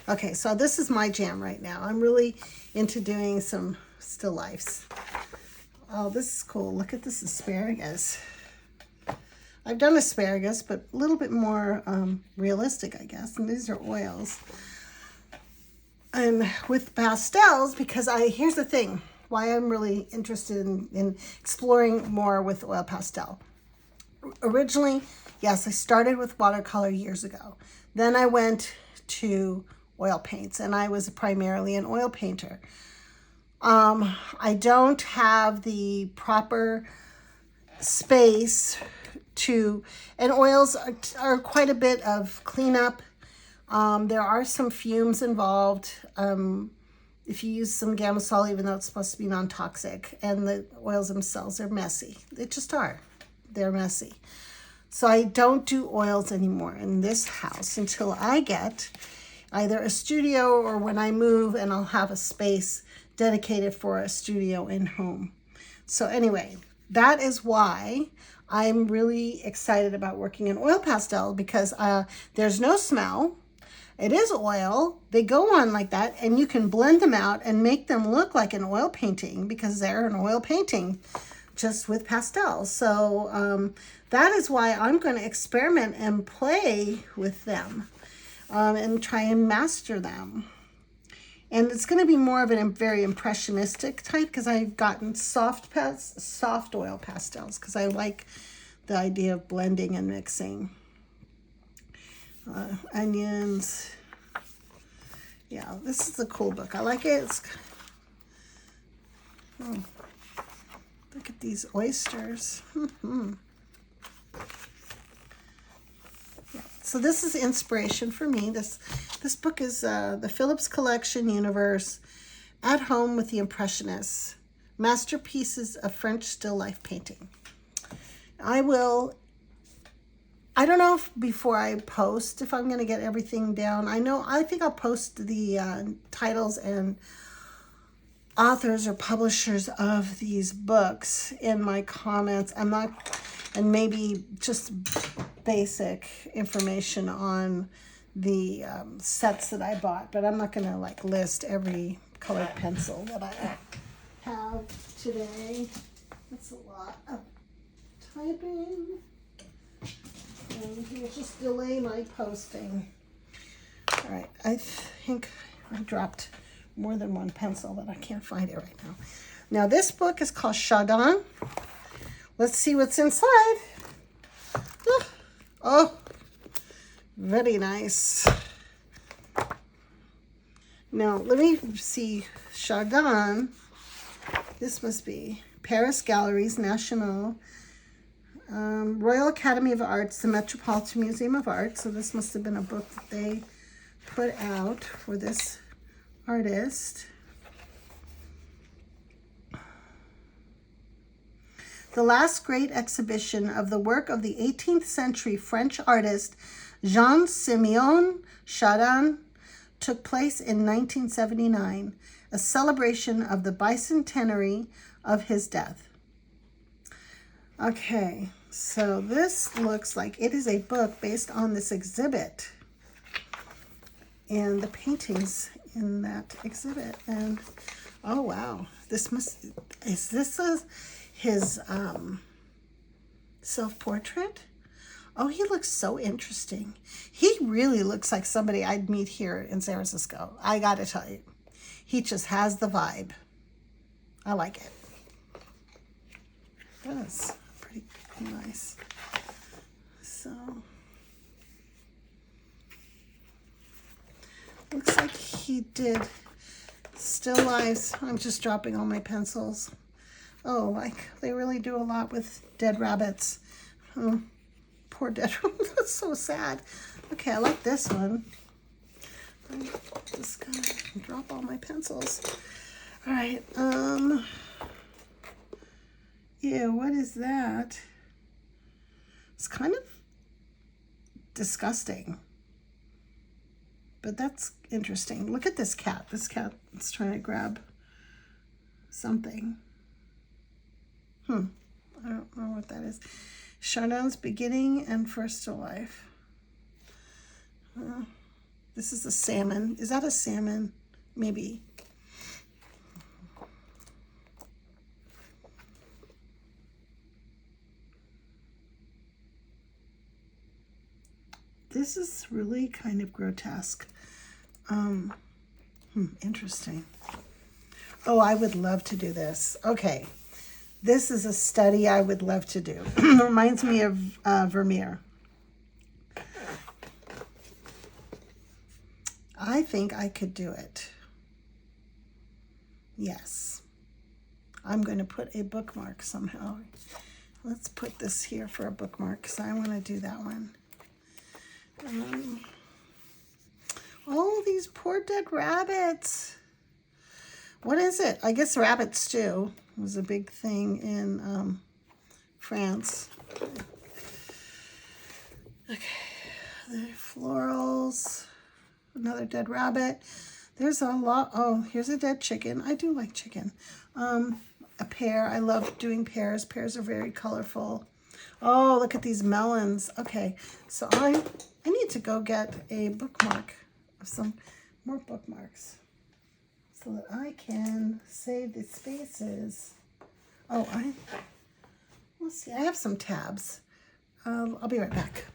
Okay, so this is my jam right now. I'm really into doing some still lifes. Oh, this is cool. Look at this asparagus. I've done asparagus, but a little bit more realistic, I guess. And these are oils. And with pastels, because here's the thing, why I'm really interested in exploring more with oil pastel. Originally, yes, I started with watercolor years ago. Then I went to oil paints, and I was primarily an oil painter. I don't have the proper space to, and oils are quite a bit of cleanup. There are some fumes involved. If you use some Gamsol, even though it's supposed to be non-toxic, and the oils themselves are messy. They just are. They're messy. So I don't do oils anymore in this house until I get either a studio or when I move and I'll have a space dedicated for a studio in home. So anyway, that is why I'm really excited about working in oil pastel, because there's no smell. It is oil. They go on like that, and you can blend them out and make them look like an oil painting because they're an oil painting just with pastels. So that is why I'm going to experiment and play with them. And try and master them. And it's going to be more of a very impressionistic type, because I've gotten soft oil pastels, because I like the idea of blending and mixing. Onions. Yeah, this is a cool book. I like it. Look at these oysters. So this is inspiration for me. This book is the Phillips Collection Universe, At Home with the Impressionists, Masterpieces of French Still Life Painting. I don't know if before I post, if I'm going to get everything down. I think I'll post the titles and authors or publishers of these books in my comments. And maybe just basic information on the sets that I bought, but I'm not going to like list every colored pencil that I have today. That's a lot of typing. And we'll just delay my posting. All right, I think I dropped more than one pencil, but I can't find it right now. Now this book is called Chardonnay. Let's see what's inside. Oh, very nice. Now let me see. Chardonnay. This must be Paris Galeries Nationale, Royal Academy of Arts, the Metropolitan Museum of Art. So this must have been a book that they put out for this artist. The last great exhibition of the work of the 18th century French artist Jean-Simeon Chardin took place in 1979, a celebration of the bicentenary of his death. Okay, so this looks like it is a book based on this exhibit and the paintings in that exhibit. And oh wow, is this his self-portrait? Oh, he looks so interesting. He really looks like somebody I'd meet here in San Francisco. I gotta tell you, he just has the vibe. I like it. That is pretty nice. So looks like he did still lives. I'm just dropping all my pencils. Oh, like they really do a lot with dead rabbits. Oh, poor dead rabbit. That's so sad. Okay, I like this one. I'm just gonna drop all my pencils. All right. Yeah, what is that? It's kind of disgusting, but that's interesting. Look at this cat. This cat is trying to grab something. I don't know what that is. Chardin's Beginning and First to Life. This is a salmon. Is that a salmon? Maybe. This is really kind of grotesque. Interesting. Oh, I would love to do this. Okay. This is a study I would love to do. It reminds me of Vermeer. I think I could do it. Yes. I'm going to put a bookmark somehow. Let's put this here for a bookmark because I want to do that one. Oh, these poor dead rabbits. What is it? I guess rabbit stew was a big thing in France. Okay, the florals, another dead rabbit. There's a lot. Oh, here's a dead chicken. I do like chicken. A pear. I love doing pears. Pears are very colorful. Oh, look at these melons. Okay, so I need to go get a bookmark of some more bookmarks, so that I can save the spaces. Oh, let's see, I have some tabs. I'll be right back.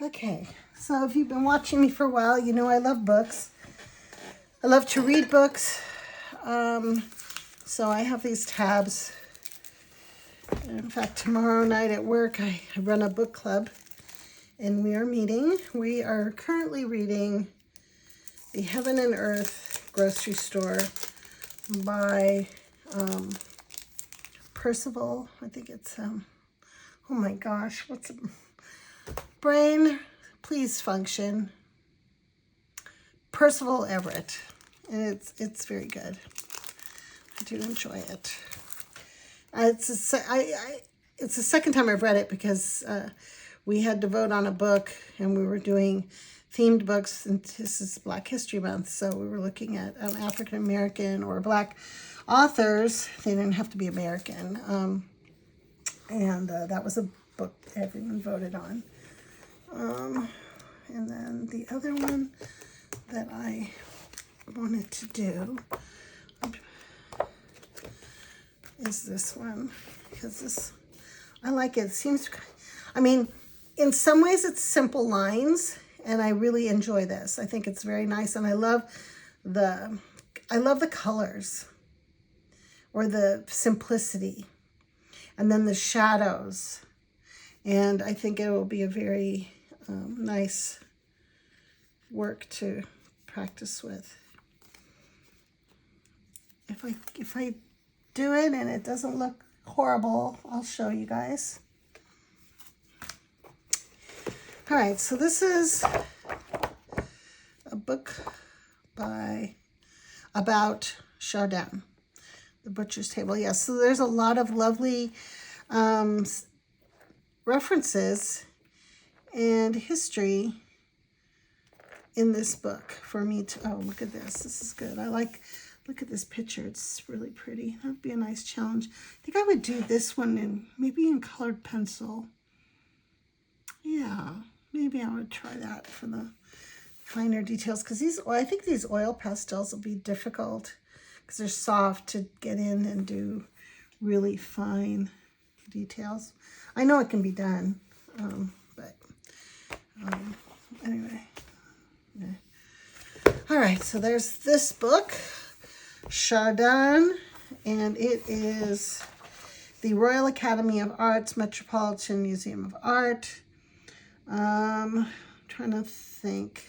Okay, so if you've been watching me for a while, you know I love books. I love to read books. So I have these tabs. In fact, tomorrow night at work, I run a book club, and we are meeting. We are currently reading The Heaven and Earth Grocery Store by Percival. I think it's, oh my gosh, what's it? Brain, please function. Percival Everett. And it's very good. do enjoy it. It's the second time I've read it because we had to vote on a book and we were doing themed books, and this is Black History Month, so we were looking at African American or Black authors. They didn't have to be American, and that was a book everyone voted on. And then the other one that I wanted to do is this one, because this, I like it. It seems, I mean, in some ways it's simple lines, and I really enjoy this. I think it's very nice, and I love the colors, or the simplicity, and then the shadows, and I think it will be a very nice work to practice with. If I do it and it doesn't look horrible, I'll show you guys. All right, so this is a book about Chardonnay, The Butcher's Table. Yes, so there's a lot of lovely references and history in this book for me to, oh, look at this. This is good. Look at this picture. It's really pretty. That'd be a nice challenge. I think I would do this one maybe in colored pencil. Yeah, maybe I would try that for the finer details, because I think these oil pastels will be difficult because they're soft to get in and do really fine details. I know it can be done, but anyway. Yeah. All right, so there's this book, Chardonnay, and it is the Royal Academy of Arts, Metropolitan Museum of Art. Trying to think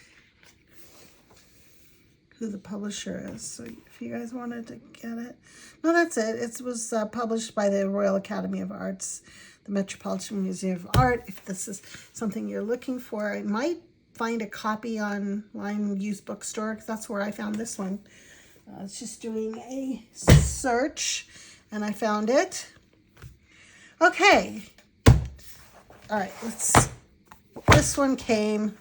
who the publisher is, so if you guys wanted to get it. No, that's it. It was published by the Royal Academy of Arts, the Metropolitan Museum of Art. If this is something you're looking for, I might find a copy online, used bookstore, because that's where I found this one. I was just doing a search and I found it. Okay. All right, this one came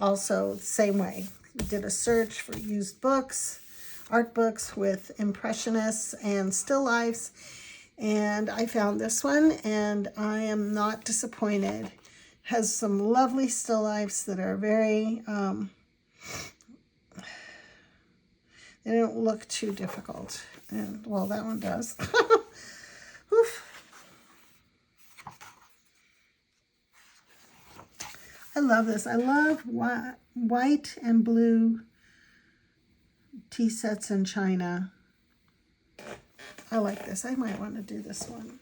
also the same way. We did a search for used books, art books with Impressionists and still lifes, and I found this one, and I am not disappointed. Has some lovely still lifes that are very, they don't look too difficult. And, well, that one does. Oof. I love this. I love white and blue tea sets in China. I like this. I might want to do this one.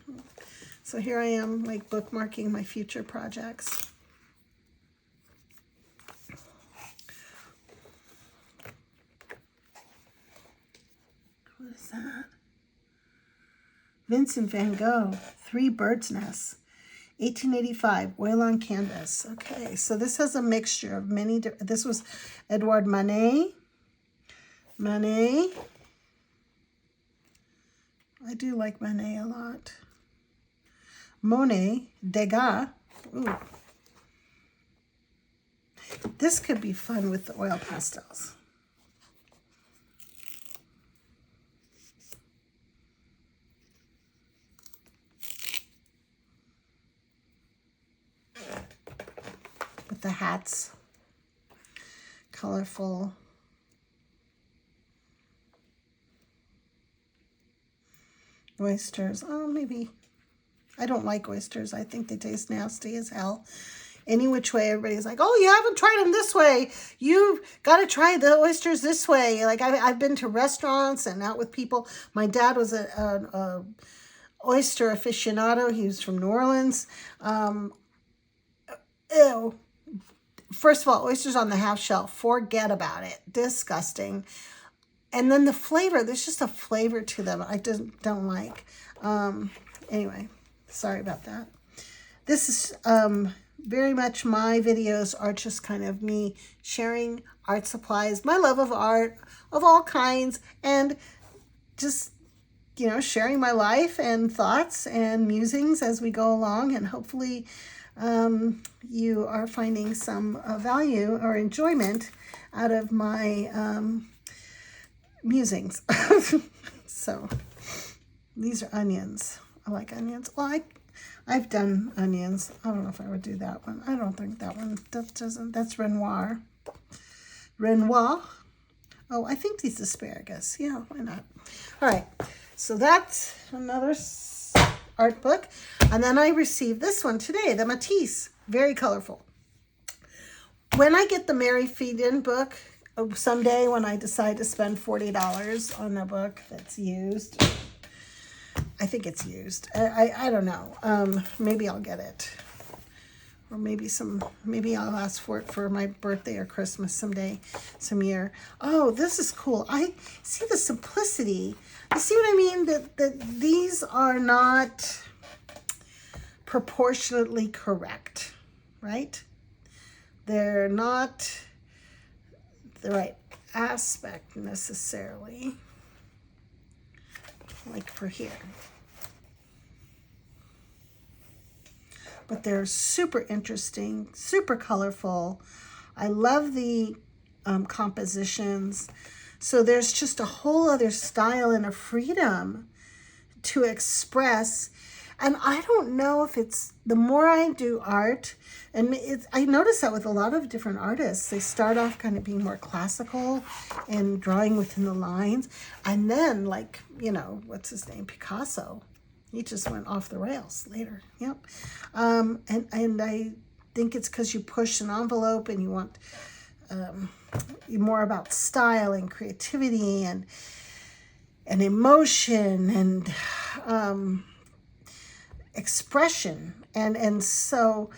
So here I am, like, bookmarking my future projects. What is that? Vincent van Gogh, Three Birds' Nests, 1885, oil on canvas. Okay, so this has a mixture of many different, this was Edouard Manet. I do like Manet a lot. Monet, Degas. Ooh. This could be fun with the oil pastels. With the hats. Colorful. Oysters. Oh, maybe. I don't like oysters. I think they taste nasty as hell. Any which way, everybody's like, oh, you haven't tried them this way. You've got to try the oysters this way. Like, I've been to restaurants and out with people. My dad was a oyster aficionado. He was from New Orleans. Ew. First of all, oysters on the half shell. Forget about it. Disgusting. And then the flavor, there's just a flavor to them I don't like. Anyway. Sorry about that. This is very much, my videos are just kind of me sharing art supplies, my love of art of all kinds, and just you know, sharing my life and thoughts and musings as we go along, and hopefully you are finding some value or enjoyment out of my musings. So these are onions. I like onions. Well, I've done onions. I don't know if I would do that one. I don't think that one, that's Renoir. Renoir. Oh, I think these asparagus. Yeah, why not? All right, so that's another art book. And then I received this one today, the Matisse, very colorful. When I get the Mary Feeden book, someday when I decide to spend $40 on a book that's used, I think it's used. I don't know. Maybe I'll get it. Or maybe I'll ask for it for my birthday or Christmas someday, some year. Oh, this is cool. I see the simplicity. You see what I mean? That these are not proportionately correct, right? They're not the right aspect necessarily, like for here. But they're super interesting, super colorful. I love the compositions. So there's just a whole other style and a freedom to express. And I don't know if it's, the more I do art, and I notice that with a lot of different artists, they start off kind of being more classical and drawing within the lines. And then, like, you know, what's his name? Picasso. He just went off the rails later. Yep. And I think it's because you push an envelope and you want more about style and creativity and emotion and expression. And so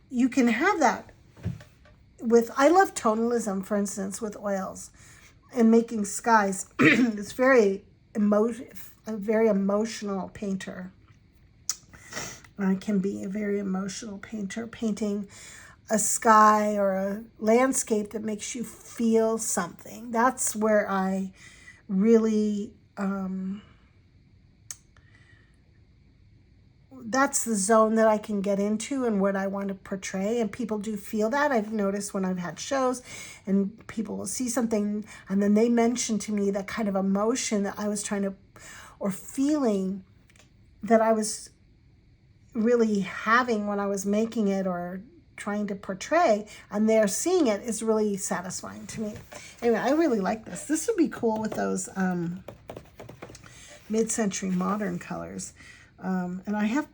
you can have that with, I love tonalism, for instance, with oils and making skies. It's very emotive. A very emotional painter. I can be a very emotional painter, painting a sky or a landscape that makes you feel something. That's where I really, that's the zone that I can get into and what I want to portray. And people do feel that. I've noticed when I've had shows and people will see something and then they mention to me that kind of emotion that I was trying to, or feeling that I was really having when I was making it or trying to portray, and they're seeing it, is really satisfying to me. Anyway, I really like this. This would be cool with those mid-century modern colors. And I have,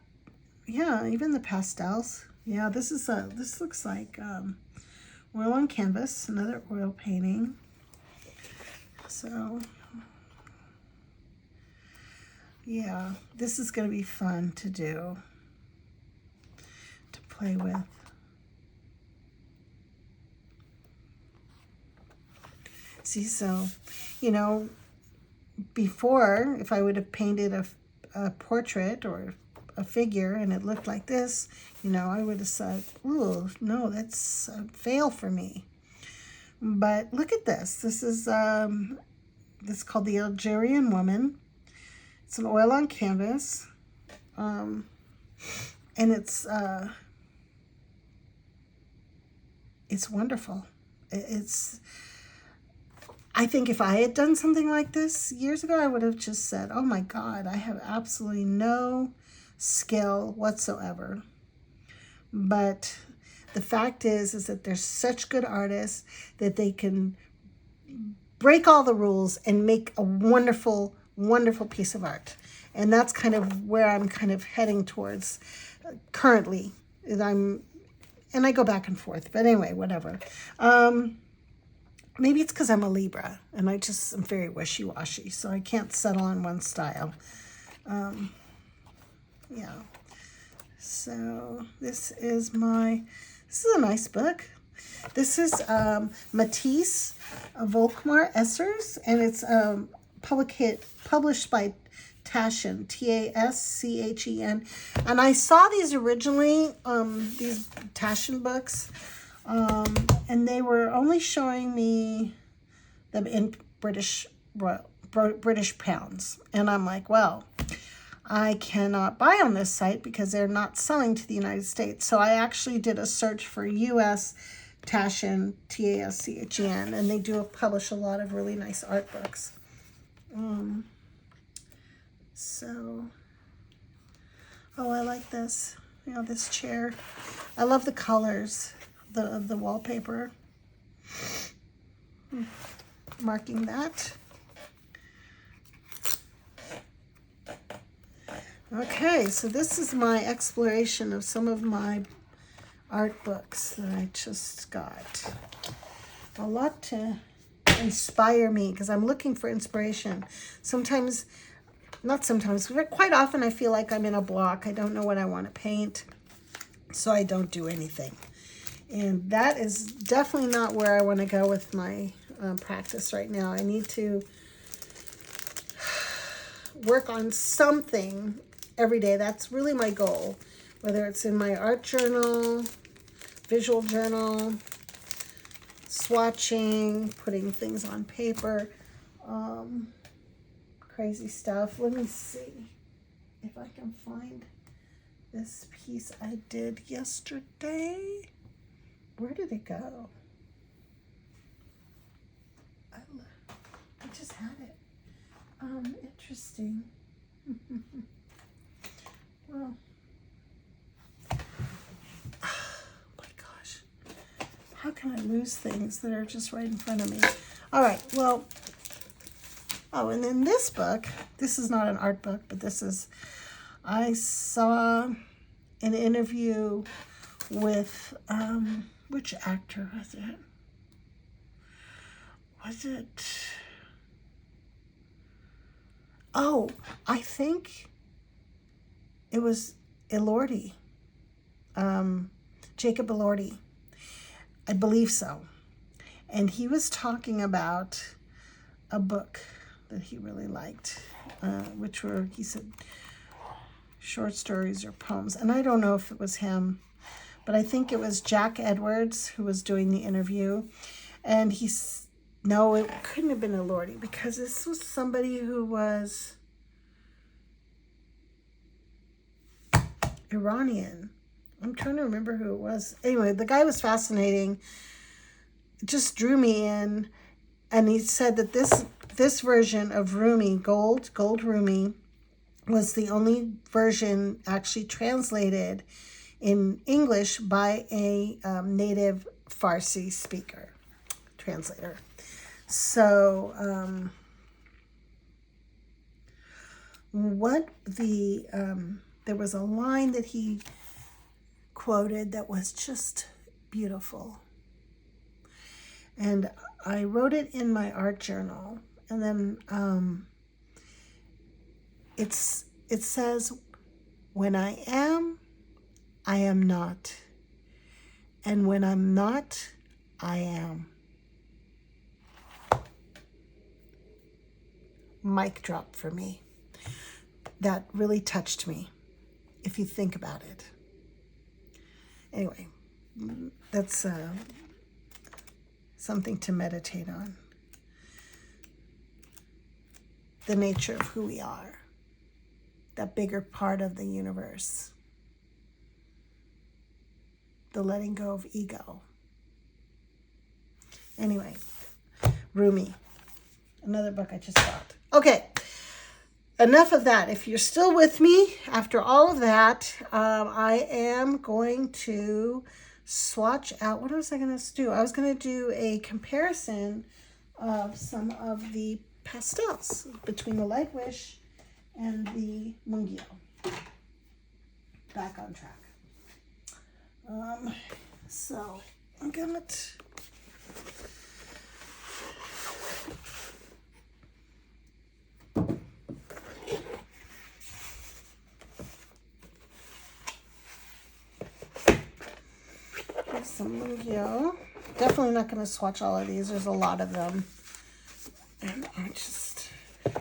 yeah, even the pastels. Yeah, this looks like oil on canvas, another oil painting. So yeah, this is going to be fun to do, to play with. See, so, you know, before, if I would have painted a portrait or a figure and it looked like this, you know, I would have said, ooh, no, that's a fail for me. But look at this. This is called the Algerian Woman. It's an oil on canvas, and it's wonderful. I think if I had done something like this years ago, I would have just said, oh my God, I have absolutely no skill whatsoever. But the fact is that there's such good artists that they can break all the rules and make a wonderful, wonderful piece of art. And that's kind of where I'm kind of heading towards currently. And I go back and forth, but anyway, whatever. Maybe it's because I'm a Libra and I just am very wishy-washy, so I can't settle on one style. Yeah. So this is a nice book. This is Matisse, Volkmar Essers, and it's published by Taschen, T-A-S-C-H-E-N. And I saw these originally, these Taschen books, and they were only showing me them in British British pounds. And I'm like, well, I cannot buy on this site because they're not selling to the United States. So I actually did a search for U.S. Taschen, T-A-S-C-H-E-N, and they do publish a lot of really nice art books. So, oh, I like this. You know, this chair. I love the colors of the wallpaper. Marking that. Okay, so this is my exploration of some of my art books that I just got. A lot to inspire me because I'm looking for inspiration. Sometimes, not sometimes, but quite often I feel like I'm in a block. I don't know what I want to paint, so I don't do anything. And that is definitely not where I want to go with my practice right now. I need to work on something every day. That's really my goal, whether it's in my art journal, visual journal, swatching, putting things on paper, crazy stuff. Let me see if I can find this piece I did yesterday. Where did it go? I just had it. Interesting. Well, oh my gosh. How can I lose things that are just right in front of me? All right, well, oh, and then this book, this is not an art book, but this is, I saw an interview with, which actor was it? Was it? Oh, I think it was Elordi, Jacob Elordi. I believe so. And he was talking about a book that he really liked, which were, he said, short stories or poems. And I don't know if it was him, but I think it was Jack Edwards who was doing the interview. And he's, no, it couldn't have been Elordi because this was somebody who was Iranian. I'm trying to remember who it was. Anyway, the guy was fascinating. It just drew me in. And he said that this version of Rumi, gold Rumi, was the only version actually translated in English by a native Farsi speaker, translator. So there was a line that he quoted that was just beautiful. And I wrote it in my art journal. And then it says, when I am not. And when I'm not, I am. Mic drop for me. That really touched me, if you think about it. Anyway, that's something to meditate on. The nature of who we are. That bigger part of the universe. The letting go of ego. Anyway, Rumi. Another book I just got. Okay, enough of that. If you're still with me after all of that, I am going to swatch out. What was I going to do? I was going to do a comparison of some of the pastels between the Lightwish and the Mungyo. Back on track. So I'm going to... some Mungyo. Definitely not going to swatch all of these. There's a lot of them. And I just,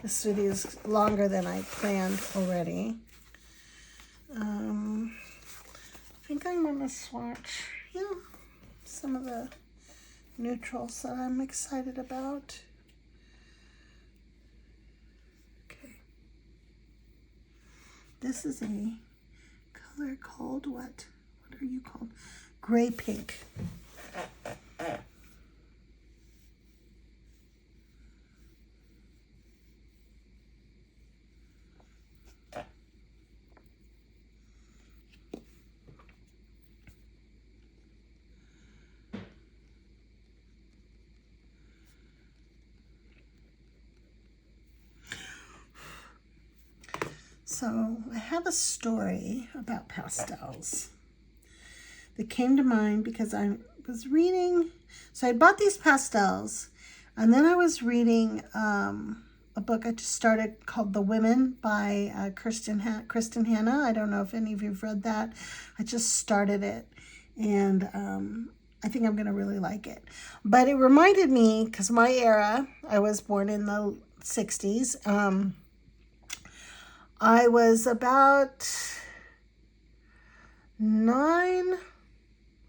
this video is longer than I planned already. I think I'm going to swatch, some of the neutrals that I'm excited about. This is a color called what? What are you called? Gray pink. So I have a story about pastels that came to mind because I was reading. So I bought these pastels, and then I was reading a book I just started called The Women by Kristen Hanna. I don't know if any of you have read that. I just started it, and I think I'm going to really like it. But it reminded me, because my era, I was born in the 60s. I was about 9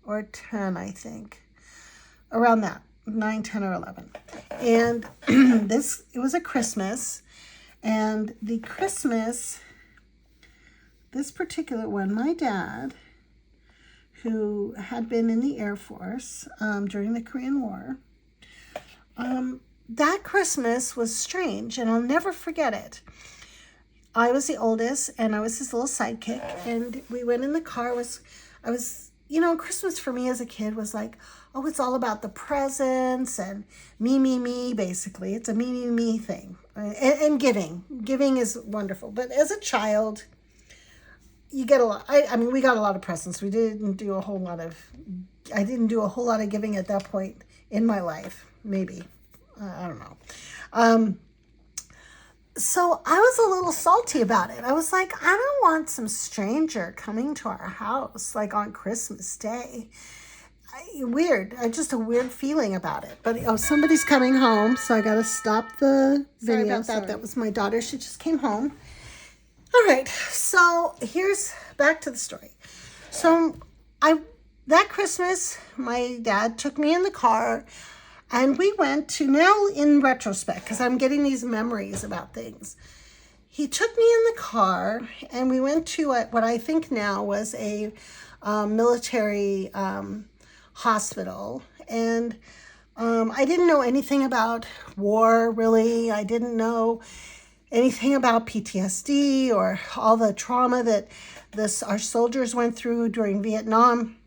or 10, I think, around that, 9, 10, or 11. And it was a Christmas, and the Christmas, this particular one, my dad, who had been in the Air Force during the Korean War, that Christmas was strange, and I'll never forget it. I was the oldest, and I was his little sidekick, and we went in the car. Christmas for me as a kid was like, oh, it's all about the presents and me, basically. It's a me thing. And giving. Giving is wonderful. But as a child, you get a lot. We got a lot of presents. I didn't do a whole lot of giving at that point in my life. Maybe. I don't know. So I was a little salty about it. I was like, I don't want some stranger coming to our house, like on Christmas Day. Weird. Just a weird feeling about it. But somebody's coming home, so I got to stop the video. Sorry about that. That was my daughter. She just came home. All right. So here's back to the story. So that Christmas, my dad took me in the car. And we went to, now in retrospect, because I'm getting these memories about things. He took me in the car, and we went to what I think now was a military hospital. And I didn't know anything about war, really. I didn't know anything about PTSD or all the trauma that our soldiers went through during Vietnam.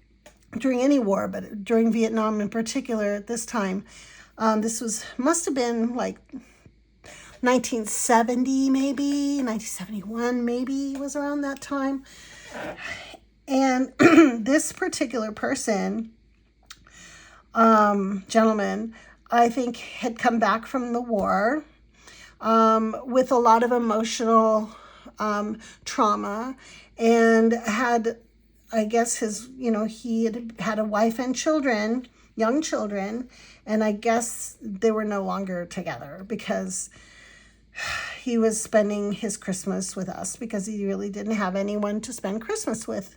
During any war, but during Vietnam in particular at this time. Must have been like 1970 maybe, 1971 maybe, was around that time. And this particular person, gentleman, I think had come back from the war with a lot of emotional trauma, and had, I guess he had a wife and children, young children, and I guess they were no longer together because he was spending his Christmas with us because he really didn't have anyone to spend Christmas with.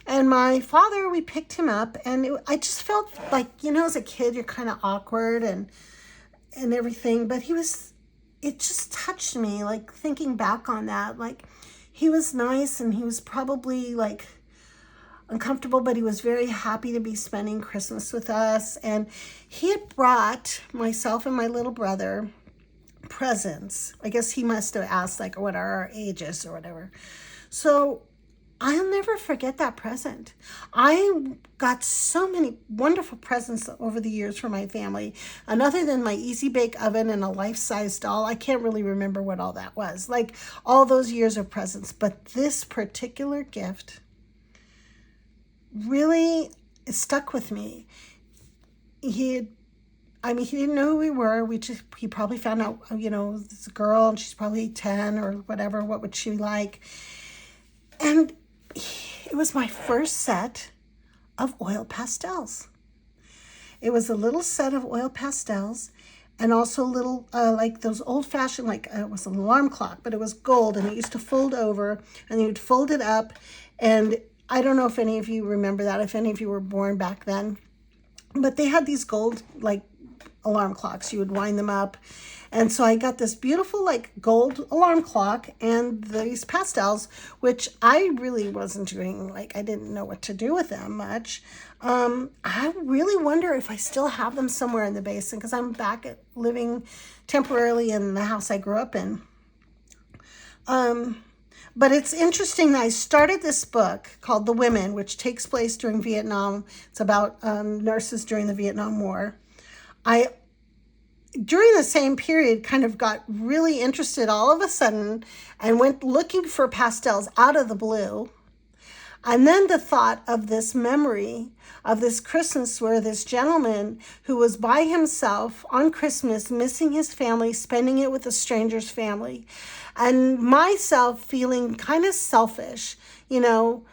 And my father, we picked him up, and I just felt like, as a kid, you're kind of awkward and everything, but it just touched me, like thinking back on that, like he was nice, and he was probably like uncomfortable, but he was very happy to be spending Christmas with us. And he had brought myself and my little brother presents. I guess he must have asked, like, what are our ages or whatever. So I'll never forget that present. I got so many wonderful presents over the years from my family. And other than my Easy Bake Oven and a life-size doll, I can't really remember what all that was. Like all those years of presents. But this particular gift really stuck with me. He didn't know who we were. He probably found out, this girl, and she's probably 10 or whatever. What would she like? And it was my first set of oil pastels. It was a little set of oil pastels, and also little, like those old-fashioned, it was an alarm clock, but it was gold, and it used to fold over, and you'd fold it up. And I don't know if any of you remember that, if any of you were born back then, but they had these gold, alarm clocks. You would wind them up, And so I got this beautiful like gold alarm clock and these pastels, which I really wasn't doing, like I didn't know what to do with them much. I really wonder if I still have them somewhere in the basement, because I'm back at living temporarily in the house I grew up in. But it's interesting that I started this book called The Women, which takes place during Vietnam. It's about nurses during the Vietnam War. During the same period, kind of got really interested all of a sudden and went looking for pastels out of the blue. And then the thought of this memory of this Christmas where this gentleman who was by himself on Christmas, missing his family, spending it with a stranger's family, and myself feeling kind of selfish, you know,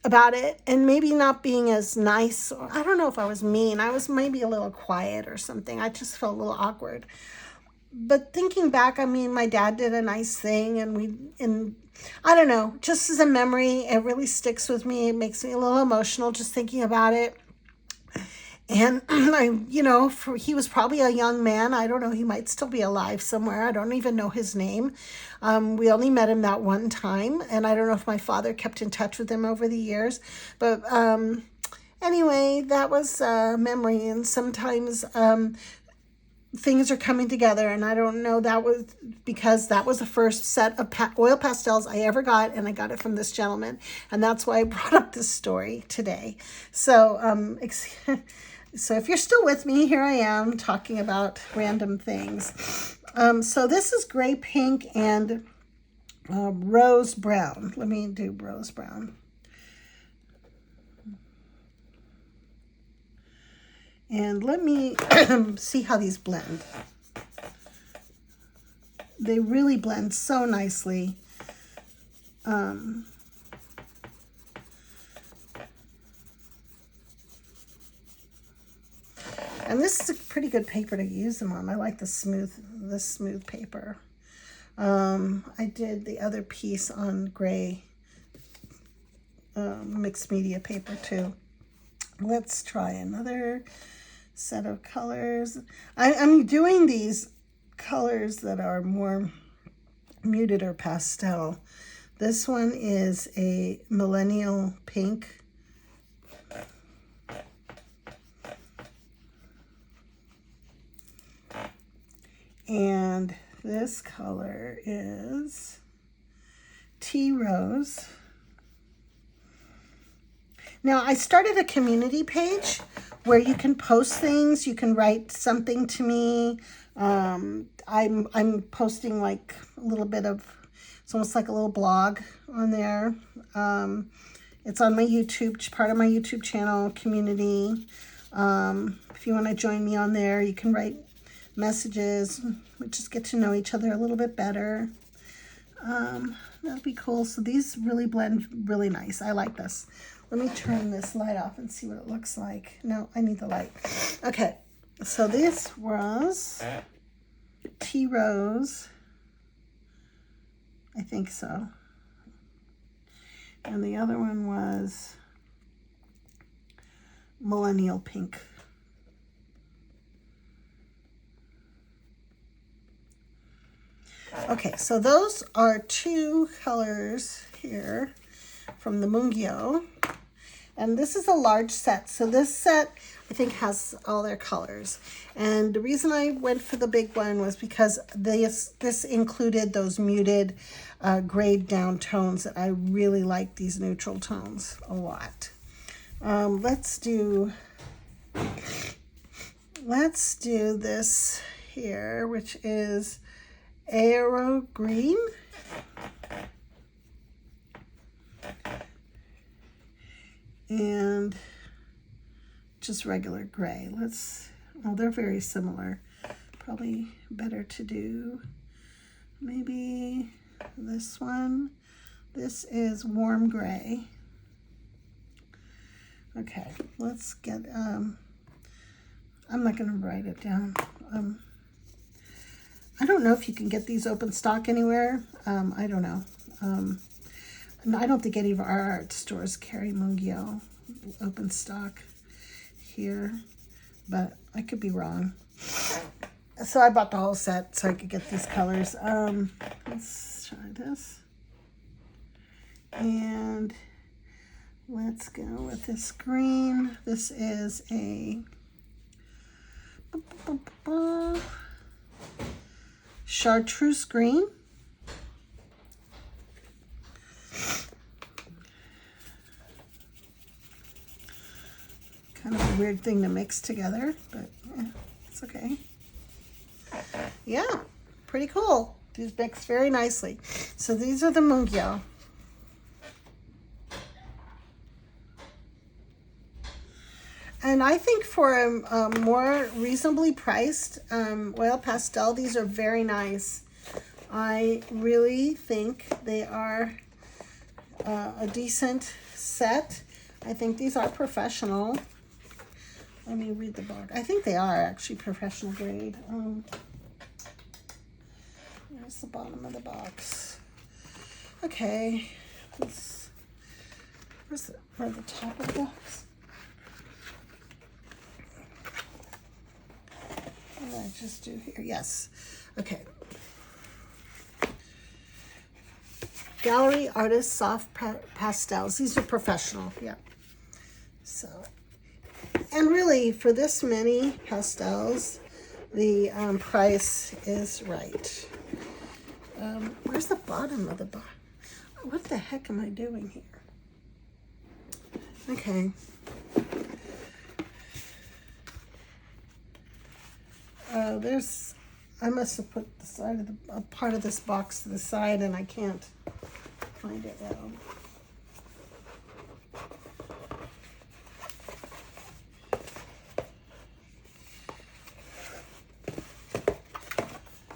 about it, and maybe not being as nice. Or I don't know if I was mean. I was maybe a little quiet or something. I just felt a little awkward. But thinking back, I mean, my dad did a nice thing, and I don't know, just as a memory, it really sticks with me. It makes me a little emotional just thinking about it. And you know, he was probably a young man. I don't know, he might still be alive somewhere. I don't even know his name. We only met him that one time, and I don't know if my father kept in touch with him over the years. But anyway, that was a memory, and sometimes things are coming together, and I don't know, that was because that was the first set of oil pastels I ever got, and I got it from this gentleman, and that's why I brought up this story today. So so if you're still with me, here I am talking about random things. So this is gray pink and rose brown. Let me do rose brown. And let me see how these blend. They really blend so nicely. And this is a pretty good paper to use them on. I like the smooth paper. I did the other piece on gray mixed media paper too. Let's try another set of colors. I'm doing these colors that are more muted or pastel. This one is a millennial pink. And this color is tea rose. Now, I started a community page where you can post things. You can write something to me. I'm posting like a little bit of, it's almost like a little blog on there. It's on my YouTube, part of my YouTube channel, community. If you want to join me on there, you can write messages. We just get to know each other a little bit better. That'd be cool. So these really blend really nice. I like this. Let me turn this light off and see what it looks like. No, I need the light. Okay, so this was tea rose. I think so. And the other one was millennial pink. Okay, so those are two colors here from the Mungyo. And this is a large set. So this set, I think, has all their colors. And the reason I went for the big one was because this included those muted grayed down tones that I really like, these neutral tones a lot. Let's do this here, which is Aero Green. And just regular gray. Oh, they're very similar. Probably better to do maybe this one. This is warm gray. Okay, let's get, I'm not gonna write it down. I don't know if you can get these open stock anywhere. I don't know. No, I don't think any of our art stores carry Mungyo open stock here, but I could be wrong. So I bought the whole set so I could get these colors. Let's try this. And let's go with this green. This is a chartreuse green. Kind of a weird thing to mix together, but yeah, it's okay. Yeah, pretty cool. These mix very nicely. So these are the Mungyo. And I think for a more reasonably priced oil pastel, these are very nice. I really think they are a decent set. I think these are professional. Let me read the box. I think they are actually professional grade. Where's the bottom of the box? Okay. Where's the top of the box? What did I just do here? Yes. Okay. Gallery Artist Soft Pastels. These are professional. Yeah. So, and really for this many pastels, the price is right. Where's the bottom of the box? What the heck am I doing here? Okay. I must have put the side of a part of this box to the side and I can't find it now.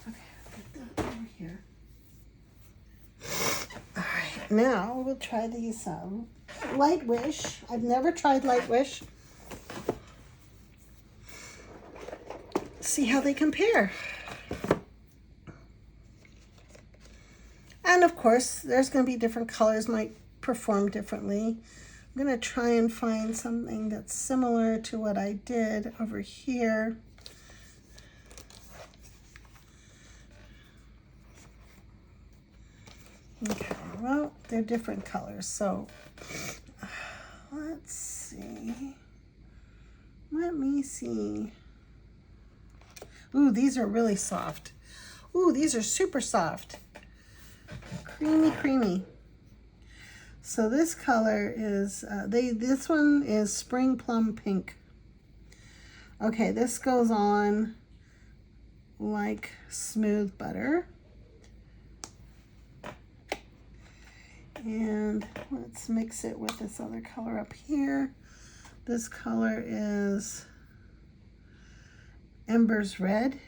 Okay, put that over here. All right, now we'll try these Lightwish. I've never tried Lightwish. See how they compare. And of course, there's going to be different colors, might perform differently. I'm going to try and find something that's similar to what I did over here. Okay, well, they're different colors, so let's see. Let me see. Ooh, these are really soft. Ooh, these are super soft. Creamy, creamy. So this color is, this one is Spring Plum Pink. Okay, this goes on like smooth butter. And let's mix it with this other color up here. This color is Embers Red.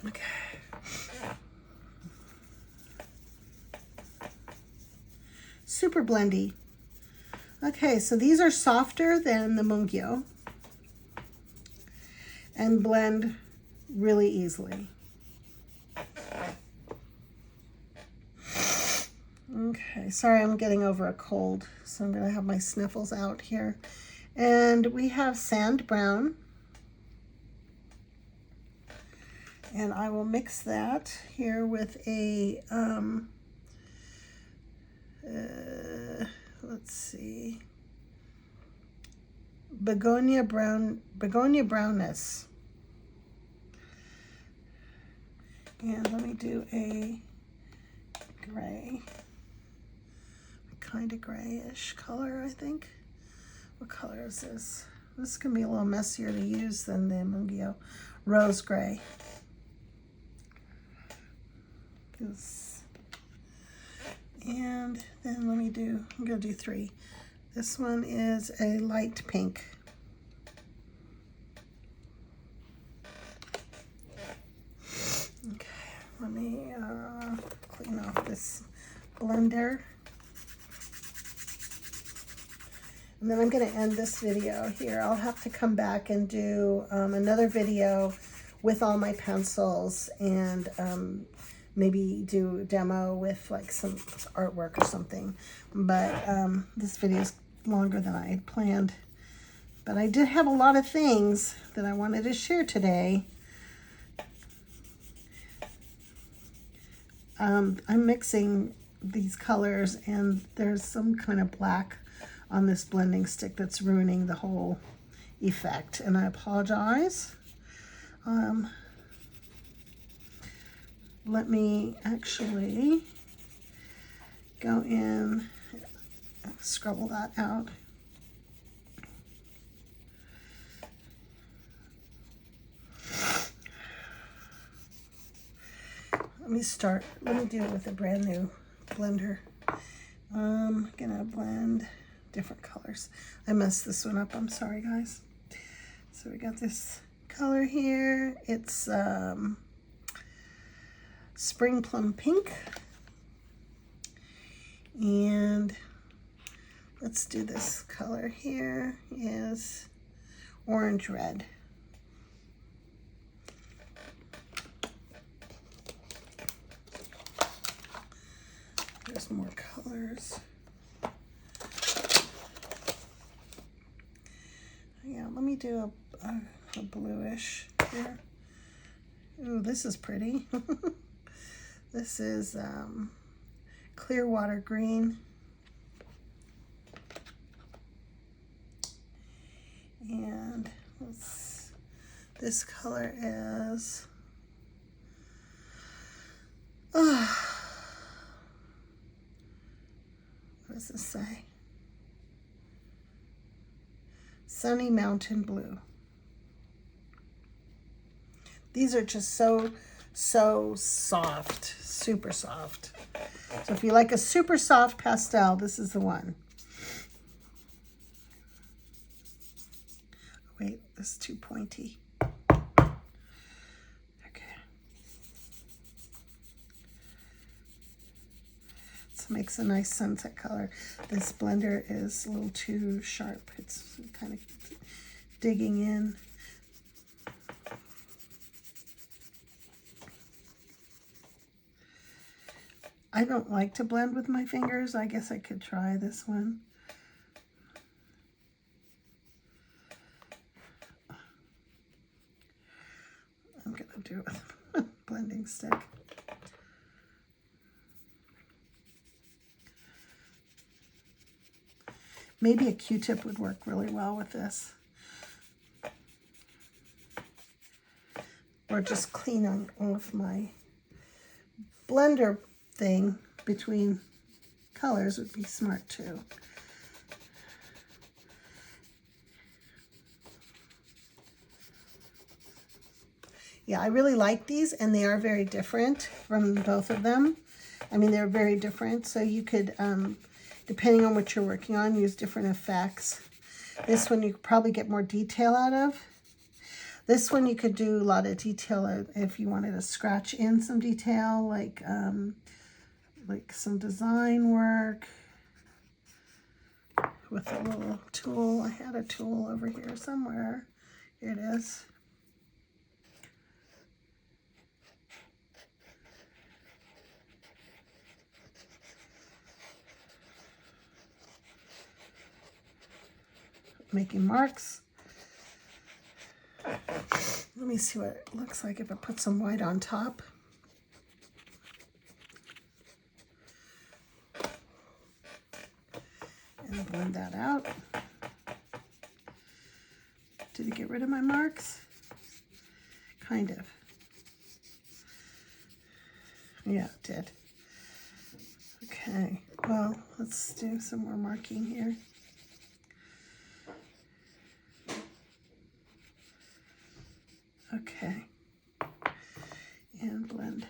Okay. Super blendy. Okay, so these are softer than the Mungyo and blend really easily. Okay, sorry, I'm getting over a cold, so I'm gonna have my sniffles out here. And we have Sand Brown. And I will mix that here with a, let's see, Begonia Brownness. And let me do a gray, kind of grayish color, I think. What color is this? This can be a little messier to use than the Mungyo. Rose gray. And then I'm gonna do three. This one is a light pink. Okay, let me clean off this blender. And then I'm gonna end this video here. I'll have to come back and do another video with all my pencils and maybe do a demo with like some artwork or something. But this video is longer than I had planned. But I did have a lot of things that I wanted to share today. I'm mixing these colors, and there's some kind of black on this blending stick that's ruining the whole effect, and I apologize. Let me actually go in, scrabble that out. Let me do it with a brand new blender. I'm gonna blend different colors. I messed this one up, I'm sorry guys. So we got this color here. It's Spring Plum Pink. And let's do this color here is Orange Red. There's more colors. Yeah, let me do a bluish here. Ooh, this is pretty. This is Clearwater Green. And this color is what does this say? Sunny Mountain Blue. These are just so soft, super soft. So if you like a super soft pastel, this is the one. Wait, this is too pointy. Okay. This makes a nice sunset color. This blender is a little too sharp. It's kind of digging in. I don't like to blend with my fingers. I guess I could try this one. I'm going to do it with a blending stick. Maybe a Q-tip would work really well with this. Or just clean off my blender thing between colors would be smart too. Yeah, I really like these, and they are very different from both of them. I mean, they're very different, so you could, depending on what you're working on, use different effects. This one you could probably get more detail out of. This one you could do a lot of detail if you wanted to scratch in some detail, like some design work with a little tool. I had a tool over here somewhere. Here it is. Making marks. Let me see what it looks like if I put some white on top. And blend that out. Did it get rid of my marks? Kind of. Yeah, it did. Okay, well, let's do some more marking here. Okay, and blend.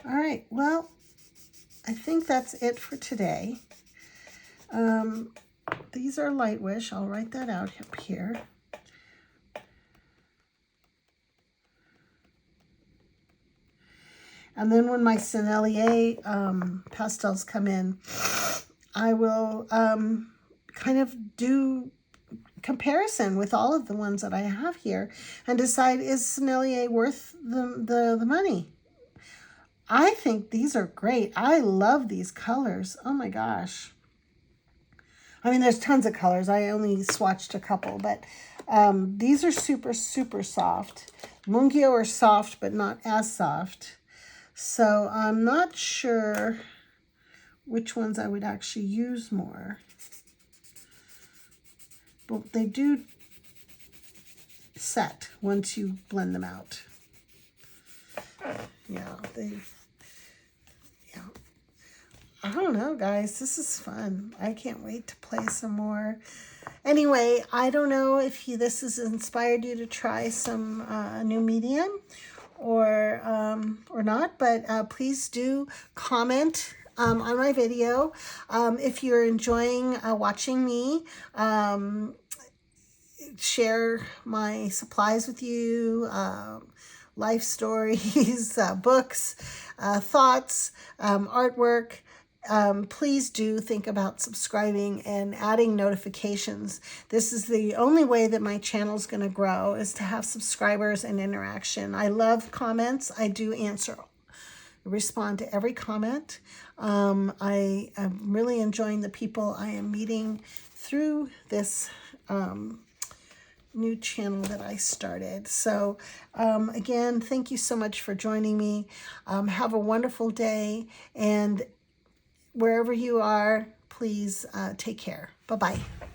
All right, well, I think that's it for today. These are Lightwish. I'll write that out up here. And then when my Sennelier pastels come in, I will kind of do comparison with all of the ones that I have here and decide, is Sennelier worth the money? I think these are great. I love these colors. Oh my gosh. I mean, there's tons of colors. I only swatched a couple, but these are super, super soft. Mungyo are soft, but not as soft. So I'm not sure which ones I would actually use more. But they do set once you blend them out. Yeah, I don't know, guys. This is fun. I can't wait to play some more. Anyway, I don't know if this has inspired you to try some new medium or not, but please do comment on my video. If you're enjoying watching me, share my supplies with you, life stories, books, thoughts, artwork. Please do think about subscribing and adding notifications. This is the only way that my channel is going to grow, is to have subscribers and interaction. I love comments. I do respond to every comment. I am really enjoying the people I am meeting through this new channel that I started. So again, thank you so much for joining me. Have a wonderful day, and wherever you are, please take care. Bye-bye.